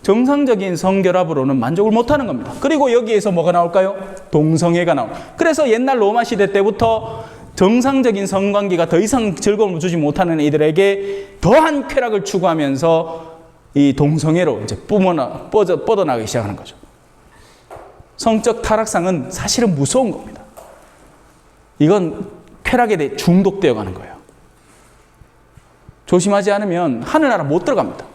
정상적인 성결합으로는 만족을 못하는 겁니다. 그리고 여기에서 뭐가 나올까요? 동성애가 나옵니다. 그래서 옛날 로마 시대 때부터 정상적인 성관계가 더 이상 즐거움을 주지 못하는 이들에게 더한 쾌락을 추구하면서 이 동성애로 이제 뻗어나가기 시작하는 거죠. 성적 타락상은 사실은 무서운 겁니다. 이건 쾌락에 대해 중독되어 가는 거예요. 조심하지 않으면 하늘나라 못 들어갑니다.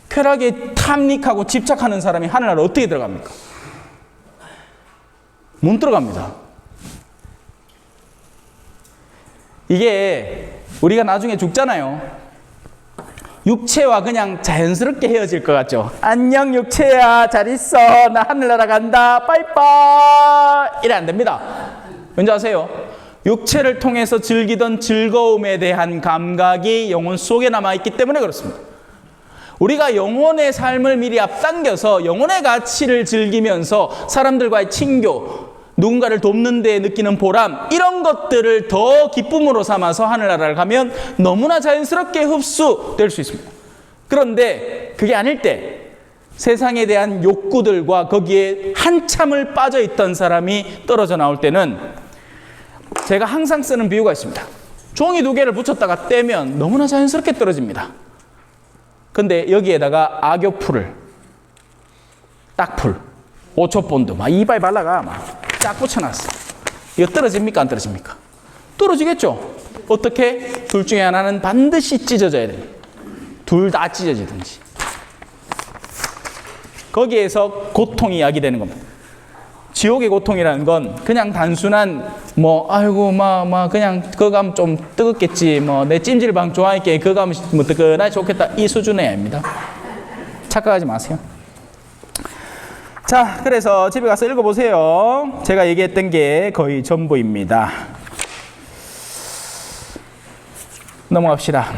쾌락에 탐닉하고 집착하는 사람이 하늘나라 어떻게 들어갑니까? 못 들어갑니다. 이게 우리가 나중에 죽잖아요. 육체와 그냥 자연스럽게 헤어질 것 같죠. 안녕 육체야, 잘 있어, 나 하늘나라 간다, 빠이빠이. 이래 안 됩니다. 왠지 아세요? 육체를 통해서 즐기던 즐거움에 대한 감각이 영혼 속에 남아있기 때문에 그렇습니다. 우리가 영혼의 삶을 미리 앞당겨서 영혼의 가치를 즐기면서 사람들과의 친교, 누군가를 돕는 데 느끼는 보람, 이런 것들을 더 기쁨으로 삼아서 하늘나라를 가면 너무나 자연스럽게 흡수될 수 있습니다. 그런데 그게 아닐 때 세상에 대한 욕구들과 거기에 한참을 빠져있던 사람이 떨어져 나올 때는 제가 항상 쓰는 비유가 있습니다. 종이 2개를 붙였다가 떼면 너무나 자연스럽게 떨어집니다. 근데 여기에다가 악교풀을, 딱풀, 5초본드 막 이빨 발라가 막 쫙 붙여놨어. 이거 떨어집니까? 안 떨어집니까? 떨어지겠죠? 어떻게? 둘 중에 하나는 반드시 찢어져야 됩니다. 둘 다 찢어지든지. 거기에서 고통이 야기되는 겁니다. 지옥의 고통이라는 건 그냥 단순한 아이고 그냥 그거 가면 좀 뜨겁겠지, 내 찜질방 좋아할게, 그거 가면 뜨끈하게 좋겠다, 이 수준의 아닙니다. 착각하지 마세요. 자, 그래서 집에 가서 읽어보세요. 제가 얘기했던 게 거의 전부입니다. 넘어갑시다.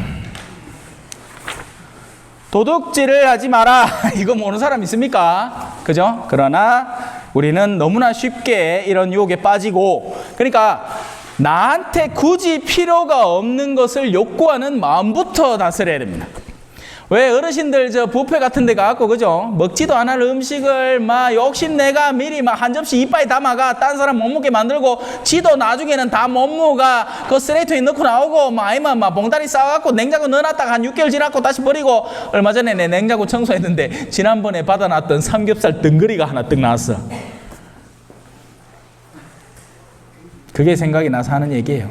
도둑질을 하지 마라. 이거 모르는 사람 있습니까? 그죠? 그러나 우리는 너무나 쉽게 이런 유혹에 빠지고, 그러니까 나한테 굳이 필요가 없는 것을 욕구하는 마음부터 다스려야 됩니다. 왜 어르신들 저 뷔페 같은 데 가갖고, 그죠? 먹지도 않을 음식을 막 욕심내가 미리 막 한 접시 이빨에 담아가 딴 사람 못 먹게 만들고, 지도 나중에는 다 못 먹어가 그 쓰레기통에 넣고 나오고, 막 아니면 막 봉다리 싸갖고 냉장고 넣어놨다가 한 6개월 지났고 다시 버리고. 얼마 전에 내 냉장고 청소했는데 지난번에 받아놨던 삼겹살 덩거리가 하나 떡 나왔어. 그게 생각이 나서 하는 얘기예요.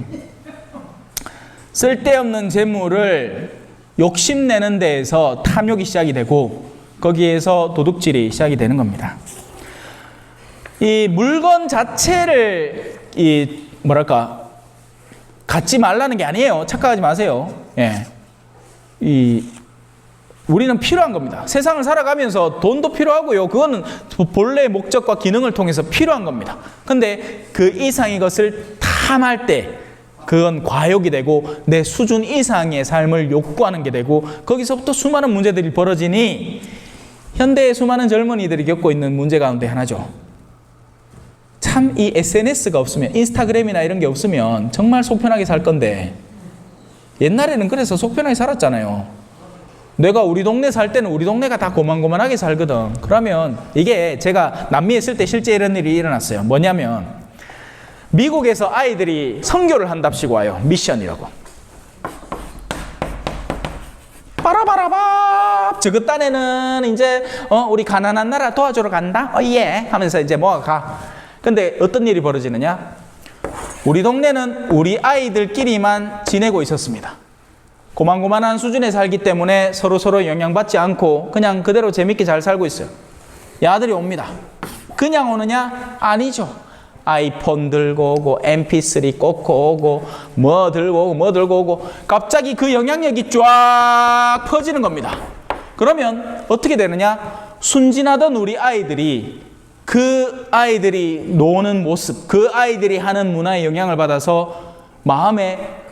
쓸데없는 재물을 욕심내는 데에서 탐욕이 시작이 되고, 거기에서 도둑질이 시작이 되는 겁니다. 이 물건 자체를 갖지 말라는 게 아니에요. 착각하지 마세요. 예. 우리는 필요한 겁니다. 세상을 살아가면서 돈도 필요하고요. 그거는 본래의 목적과 기능을 통해서 필요한 겁니다. 근데 그 이상의 것을 탐할 때 그건 과욕이 되고 내 수준 이상의 삶을 욕구하는 게 되고, 거기서부터 수많은 문제들이 벌어지니 현대의 수많은 젊은이들이 겪고 있는 문제 가운데 하나죠. 참 이 SNS가 없으면, 인스타그램이나 이런 게 없으면 정말 속편하게 살 건데, 옛날에는 그래서 속편하게 살았잖아요. 내가 우리 동네 살 때는 우리 동네가 다 고만고만하게 살거든. 그러면 이게 제가 남미에 있을 때 실제 이런 일이 일어났어요. 뭐냐면 미국에서 아이들이 선교를 한답시고 와요. 미션이라고. 빠라바라바. 저그 딴에는 이제 우리 가난한 나라 도와주러 간다. 예. 하면서 이제 가. 근데 어떤 일이 벌어지느냐? 우리 동네는 우리 아이들끼리만 지내고 있었습니다. 고만고만한 수준에 살기 때문에 서로 영향받지 않고 그냥 그대로 재밌게 잘 살고 있어요. 야들이 옵니다. 그냥 오느냐? 아니죠. 아이폰 들고 오고, mp3 꽂고 오고, 뭐 들고 오고, 갑자기 그 영향력이 쫙 퍼지는 겁니다. 그러면 어떻게 되느냐? 순진하던 우리 아이들이 그 아이들이 노는 모습, 그 아이들이 하는 문화의 영향을 받아서 마음에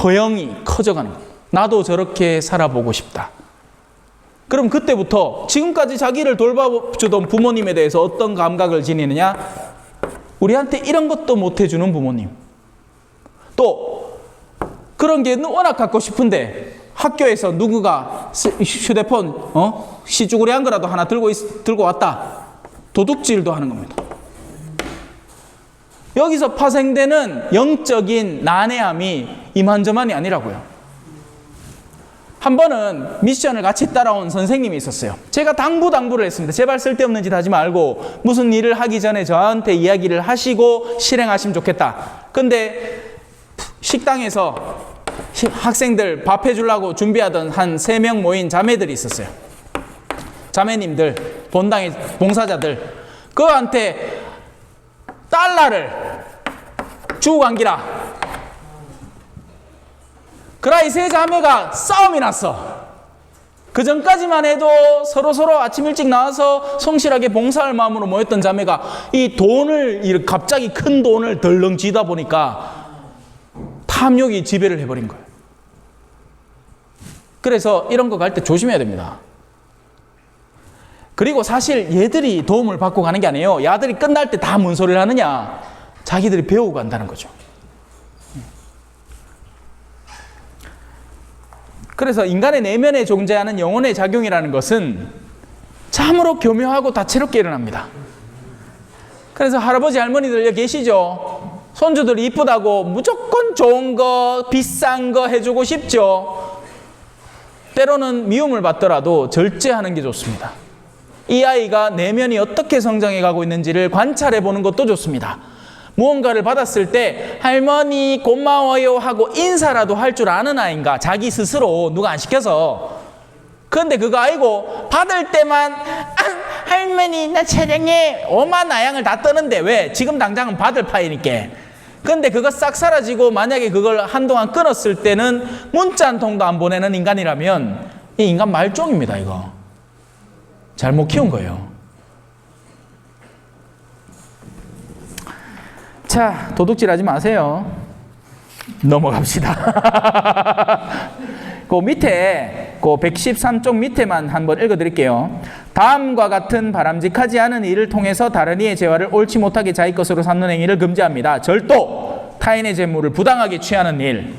허영이 커져가는 거예요. 나도 저렇게 살아보고 싶다. 그럼 그때부터 지금까지 자기를 돌봐주던 부모님에 대해서 어떤 감각을 지니느냐? 우리한테 이런 것도 못 해주는 부모님. 또 그런 게 워낙 갖고 싶은데 학교에서 누구가 휴대폰 시주구리한 거라도 하나 들고 왔다. 도둑질도 하는 겁니다. 여기서 파생되는 영적인 난해함이 이만저만이 아니라고요. 한 번은 미션을 같이 따라온 선생님이 있었어요. 제가 당부를 했습니다. 제발 쓸데없는 짓 하지 말고 무슨 일을 하기 전에 저한테 이야기를 하시고 실행하시면 좋겠다. 근데 식당에서 학생들 밥 해주려고 준비하던 한 3명 모인 자매들이 있었어요. 자매님들, 본당의 봉사자들. 그한테 달러를 주고 간기라. 그라이 세 자매가 싸움이 났어. 그 전까지만 해도 서로 아침 일찍 나와서 성실하게 봉사할 마음으로 모였던 자매가 이 돈을, 갑자기 큰 돈을 덜렁 쥐다 보니까 탐욕이 지배를 해버린 거예요. 그래서 이런 거 갈 때 조심해야 됩니다. 그리고 사실 얘들이 도움을 받고 가는 게 아니에요. 야들이 끝날 때 다 뭔 소리를 하느냐? 자기들이 배우고 간다는 거죠. 그래서 인간의 내면에 존재하는 영혼의 작용이라는 것은 참으로 교묘하고 다채롭게 일어납니다. 그래서 할아버지 할머니들 여기 계시죠? 손주들이 이쁘다고 무조건 좋은 거, 비싼 거 해주고 싶죠? 때로는 미움을 받더라도 절제하는 게 좋습니다. 이 아이가 내면이 어떻게 성장해 가고 있는지를 관찰해 보는 것도 좋습니다. 무언가를 받았을 때 할머니 고마워요 하고 인사라도 할 줄 아는 아이인가? 자기 스스로 누가 안 시켜서. 그런데 그거 아니고 받을 때만 할머니 나 사랑해 오만 나양을 다 떠는데 왜? 지금 당장은 받을 파이니까. 그런데 그거 싹 사라지고 만약에 그걸 한동안 끊었을 때는 문자 한 통도 안 보내는 인간이라면 이 인간 말종입니다. 이거 잘못 키운 거예요. 자, 도둑질하지 마세요. 넘어갑시다. 그 밑에 그 113쪽 밑에만 한번 읽어드릴게요. 다음과 같은 바람직하지 않은 일을 통해서 다른 이의 재화를 옳지 못하게 자기 것으로 삼는 행위를 금지합니다. 절도, 타인의 재물을 부당하게 취하는 일,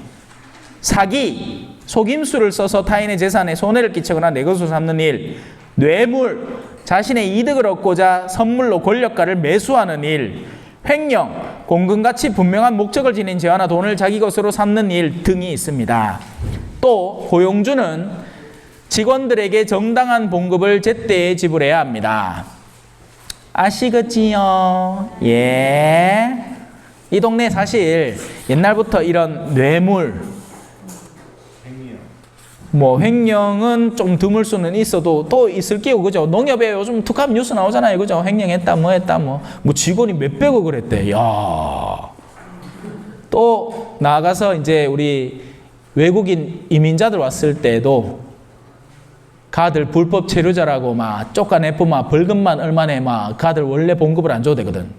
사기, 속임수를 써서 타인의 재산에 손해를 끼치거나 내 것으로 삼는 일, 뇌물, 자신의 이득을 얻고자 선물로 권력가를 매수하는 일, 횡령, 공금같이 분명한 목적을 지닌 재화나 돈을 자기 것으로 삼는 일 등이 있습니다. 또 고용주는 직원들에게 정당한 봉급을 제때에 지불해야 합니다. 아시겠지요? 예. 이 동네 사실 옛날부터 이런 뇌물, 횡령은 좀 드물 수는 있어도 또 있을 게요, 그죠? 농협에 요즘 툭하면 뉴스 나오잖아요, 그죠? 횡령했다, 뭐 했다, 뭐 직원이 몇백억을 했대. 야. 또 나아가서 이제 우리 외국인 이민자들 왔을 때도 가들 불법 체류자라고 막 쫓아내고 막 벌금만 얼마네 막 가들 원래 봉급을 안 줘도 되거든.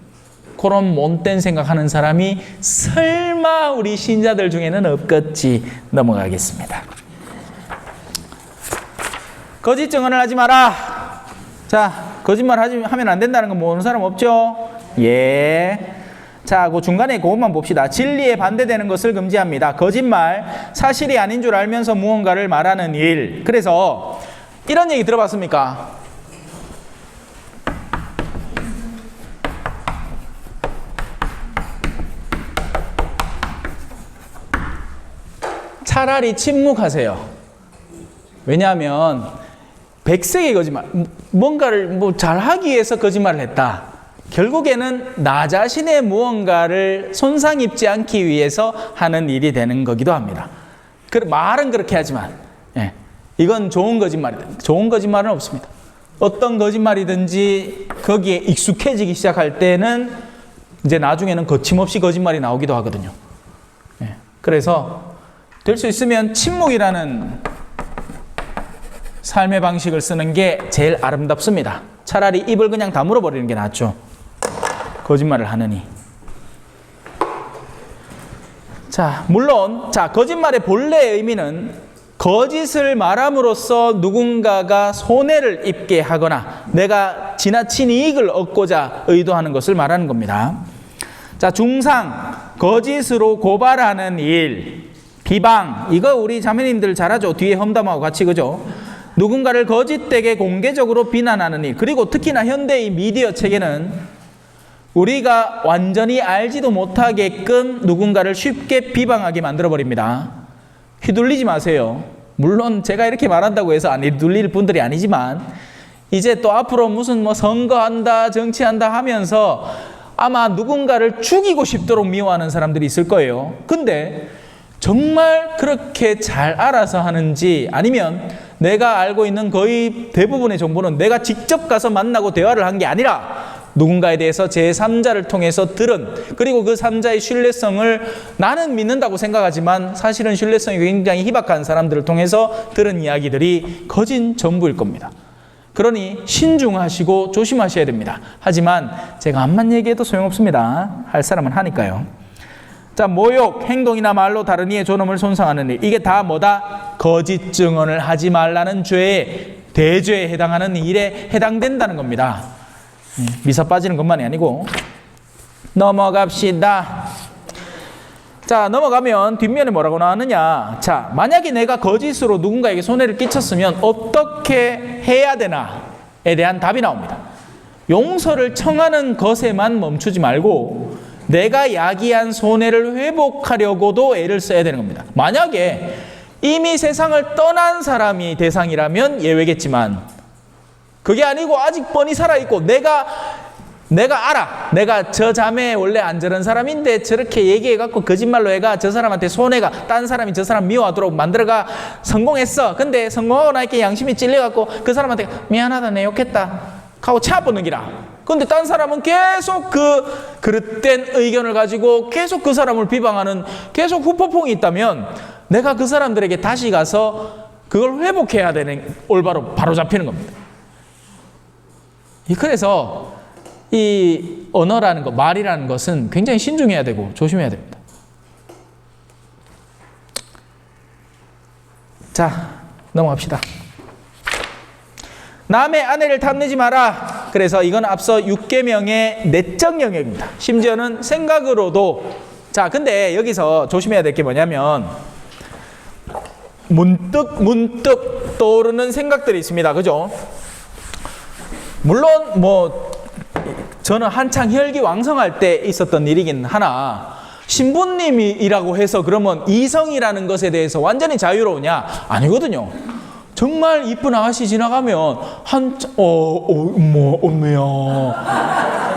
그런 못된 생각하는 사람이 설마 우리 신자들 중에는 없겠지. 넘어가겠습니다. 거짓 증언을 하지 마라. 자, 거짓말 하면 안 된다는 건 모르는 사람 없죠? 예. 자, 그 중간에 그것만 봅시다. 진리에 반대되는 것을 금지합니다. 거짓말, 사실이 아닌 줄 알면서 무언가를 말하는 일. 그래서 이런 얘기 들어봤습니까? 차라리 침묵하세요. 왜냐하면 백색의 거짓말, 뭔가를 잘하기 위해서 거짓말을 했다. 결국에는 나 자신의 무언가를 손상 입지 않기 위해서 하는 일이 되는 거기도 합니다. 말은 그렇게 하지만 이건 좋은 거짓말이다. 좋은 거짓말은 없습니다. 어떤 거짓말이든지 거기에 익숙해지기 시작할 때는 이제 나중에는 거침없이 거짓말이 나오기도 하거든요. 그래서 될 수 있으면 침묵이라는 삶의 방식을 쓰는 게 제일 아름답습니다. 차라리 입을 그냥 다물어 버리는 게 낫죠. 거짓말을 하느니. 자, 물론 거짓말의 본래의 의미는 거짓을 말함으로써 누군가가 손해를 입게 하거나 내가 지나친 이익을 얻고자 의도하는 것을 말하는 겁니다. 자, 중상, 거짓으로 고발하는 일, 비방, 이거 우리 자매님들 잘하죠. 뒤에 험담하고 같이, 그죠? 누군가를 거짓되게 공개적으로 비난하는 일. 그리고 특히나 현대의 미디어 체계는 우리가 완전히 알지도 못하게끔 누군가를 쉽게 비방하게 만들어버립니다. 휘둘리지 마세요. 물론 제가 이렇게 말한다고 해서 안 휘둘릴 분들이 아니지만 이제 또 앞으로 무슨 선거한다, 정치한다 하면서 아마 누군가를 죽이고 싶도록 미워하는 사람들이 있을 거예요. 근데 정말 그렇게 잘 알아서 하는지, 아니면 내가 알고 있는 거의 대부분의 정보는 내가 직접 가서 만나고 대화를 한 게 아니라 누군가에 대해서 제3자를 통해서 들은, 그리고 그 3자의 신뢰성을 나는 믿는다고 생각하지만 사실은 신뢰성이 굉장히 희박한 사람들을 통해서 들은 이야기들이 거진 전부일 겁니다. 그러니 신중하시고 조심하셔야 됩니다. 하지만 제가 암만 얘기해도 소용없습니다. 할 사람은 하니까요. 자, 모욕, 행동이나 말로 다른 이의 존엄을 손상하는 일. 이게 다 뭐다? 거짓 증언을 하지 말라는 죄에, 대죄에 해당하는 일에 해당된다는 겁니다. 미사 빠지는 것만이 아니고. 넘어갑시다. 자, 넘어가면 뒷면에 뭐라고 나왔느냐. 자, 만약에 내가 거짓으로 누군가에게 손해를 끼쳤으면 어떻게 해야 되나에 대한 답이 나옵니다. 용서를 청하는 것에만 멈추지 말고 내가 야기한 손해를 회복하려고도 애를 써야 되는 겁니다. 만약에 이미 세상을 떠난 사람이 대상이라면 예외겠지만 그게 아니고 아직 뻔히 살아있고 내가 알아. 내가 저 자매 원래 안 저런 사람인데 저렇게 얘기해갖고 거짓말로 해가 저 사람한테 손해가, 딴 사람이 저 사람 미워하도록 만들어가 성공했어. 근데 성공하고 나니까 양심이 찔려갖고 그 사람한테 미안하다, 내 욕했다 하고 차뻗는 기라. 근데 딴 사람은 계속 그 그릇된 의견을 가지고 계속 그 사람을 비방하는 계속 후폭풍이 있다면 내가 그 사람들에게 다시 가서 그걸 회복해야 되는, 올바로 바로 잡히는 겁니다. 그래서 이 언어라는 것, 말이라는 것은 굉장히 신중해야 되고 조심해야 됩니다. 자, 넘어갑시다. 남의 아내를 탐내지 마라. 그래서 이건 앞서 6계명의 내적 영역입니다. 심지어는 생각으로도. 자, 근데 여기서 조심해야 될 게 뭐냐면 문득 떠오르는 생각들이 있습니다. 그죠? 물론 뭐 저는 한창 혈기왕성할 때 있었던 일이긴 하나, 신부님이라고 해서 그러면 이성이라는 것에 대해서 완전히 자유로우냐? 아니거든요. 정말 이쁜 아가씨 지나가면 엄매야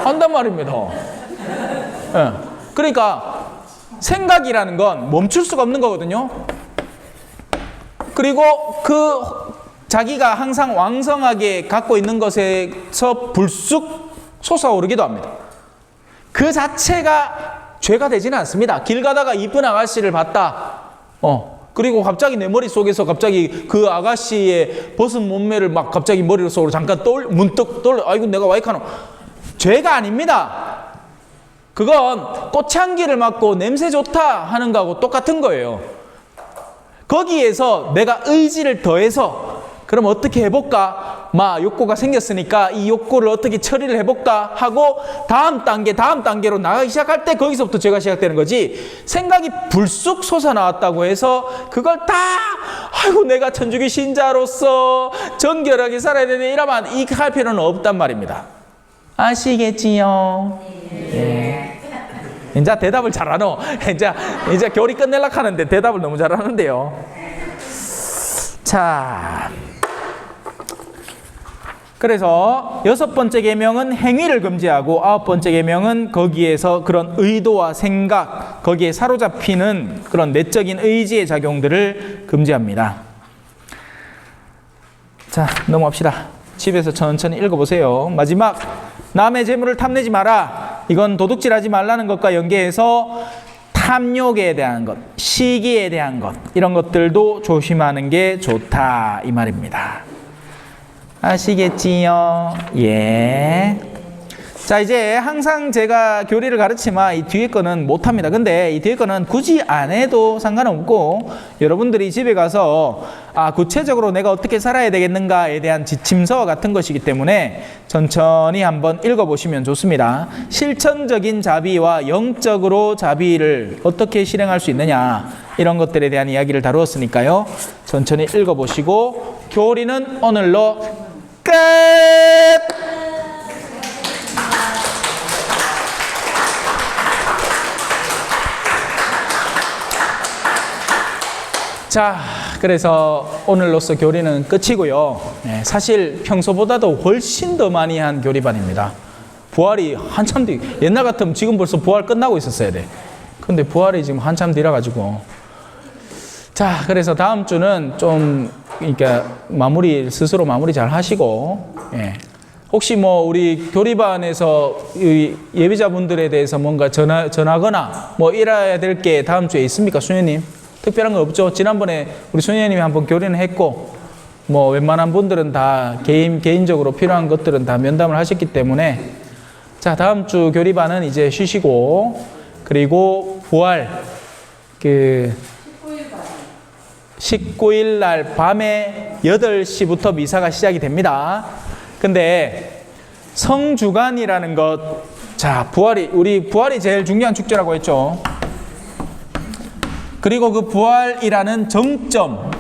한단 말입니다. 네. 그러니까 생각이라는 건 멈출 수가 없는 거거든요. 그리고 그 자기가 항상 왕성하게 갖고 있는 것에서 불쑥 솟아오르기도 합니다. 그 자체가 죄가 되지는 않습니다. 길 가다가 이쁜 아가씨를 봤다. 그리고 갑자기 내 머릿속에서 갑자기 그 아가씨의 벗은 몸매를 막 갑자기 머릿속으로 잠깐 문득 떠올려. 아이고, 내가 와이카노. 죄가 아닙니다. 그건 꽃향기를 맡고 냄새 좋다 하는 거하고 똑같은 거예요. 거기에서 내가 의지를 더해서 그럼 어떻게 해볼까? 욕구가 생겼으니까 이 욕구를 어떻게 처리를 해볼까? 하고 다음 단계로 나가기 시작할 때 거기서부터 죄가 시작되는 거지, 생각이 불쑥 솟아나왔다고 해서 그걸 다 아이고 내가 천주교 신자로서 정결하게 살아야 되네 이러면 이 할 필요는 없단 말입니다. 아시겠지요? 예. 이제 대답을 잘하노. 이제 교리 끝내려고 하는데 대답을 너무 잘하는데요. 자, 그래서 6번째 계명은 행위를 금지하고 9번째 계명은 거기에서 그런 의도와 생각, 거기에 사로잡히는 그런 내적인 의지의 작용들을 금지합니다. 자, 넘어갑시다. 집에서 천천히 읽어보세요. 마지막, 남의 재물을 탐내지 마라. 이건 도둑질하지 말라는 것과 연계해서 탐욕에 대한 것, 시기에 대한 것, 이런 것들도 조심하는 게 좋다 이 말입니다. 아시겠지요? 예. 자, 이제 항상 제가 교리를 가르치면 이 뒤에 거는 못합니다. 근데 이 뒤에 거는 굳이 안 해도 상관없고, 여러분들이 집에 가서 구체적으로 내가 어떻게 살아야 되겠는가에 대한 지침서 같은 것이기 때문에 천천히 한번 읽어보시면 좋습니다. 실천적인 자비와 영적으로 자비를 어떻게 실행할 수 있느냐, 이런 것들에 대한 이야기를 다루었으니까요. 천천히 읽어보시고 교리는 오늘로 끝! 자, 그래서 오늘로써 교리는 끝이고요. 네, 사실 평소보다도 훨씬 더 많이 한 교리반입니다. 부활이 한참 뒤, 옛날 같으면 지금 벌써 부활 끝나고 있었어야 돼. 근데 부활이 지금 한참 뒤라가지고. 자, 그래서 다음 주는 좀, 그러니까 스스로 마무리 잘 하시고, 예. 혹시 우리 교리반에서 예비자분들에 대해서 뭔가 전하거나 이래야 될 게 다음 주에 있습니까, 수녀님? 특별한 거 없죠? 지난번에 우리 수녀님이 한번 교리는 했고, 웬만한 분들은 다 개인적으로 필요한 것들은 다 면담을 하셨기 때문에, 자, 다음 주 교리반은 이제 쉬시고, 그리고 부활, 19일 날 밤에 8시부터 미사가 시작이 됩니다. 근데 성주간이라는 것, 자, 우리 부활이 제일 중요한 축제라고 했죠. 그리고 그 부활이라는 정점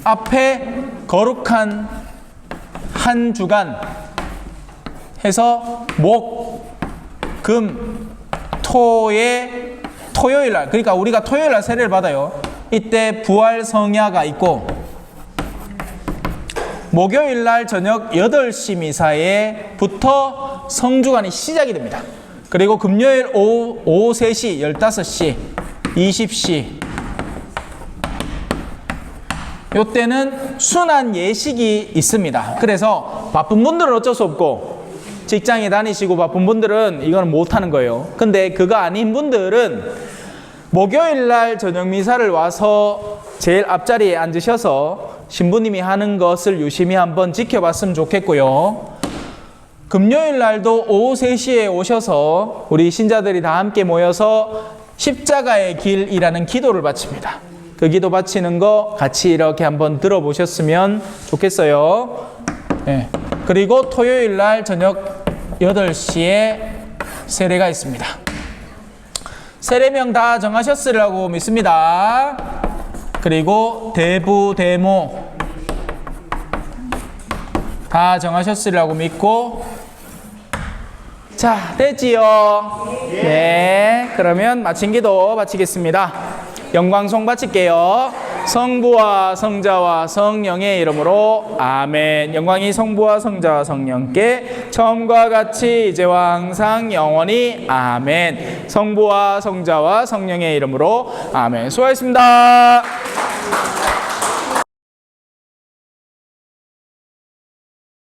앞에 거룩한 한 주간 해서 목, 금, 토의 토요일 날, 그러니까 우리가 토요일 날 세례를 받아요. 이때 부활 성야가 있고, 목요일 날 저녁 8시 미사에부터 성주간이 시작이 됩니다. 그리고 금요일 오후 3시, 15시, 20시, 요때는 순환 예식이 있습니다. 그래서 바쁜 분들은 어쩔 수 없고, 직장에 다니시고 바쁜 분들은 이거는 못하는 거예요. 근데 그거 아닌 분들은 목요일 날 저녁 미사를 와서 제일 앞자리에 앉으셔서 신부님이 하는 것을 유심히 한번 지켜봤으면 좋겠고요. 금요일 날도 오후 3시에 오셔서 우리 신자들이 다 함께 모여서 십자가의 길이라는 기도를 바칩니다. 그 기도 바치는 거 같이 이렇게 한번 들어보셨으면 좋겠어요. 네. 그리고 토요일 날 저녁 8시에 세례가 있습니다. 세례명 다 정하셨으리라고 믿습니다. 그리고 대부, 대모 다 정하셨으리라고 믿고 자, 됐지요? 네, 그러면 마친 기도 바치겠습니다. 영광송 바칠게요. 성부와 성자와 성령의 이름으로 아멘. 영광이 성부와 성자와 성령께 처음과 같이 이제와 항상 영원히 아멘. 성부와 성자와 성령의 이름으로 아멘. 수고하셨습니다.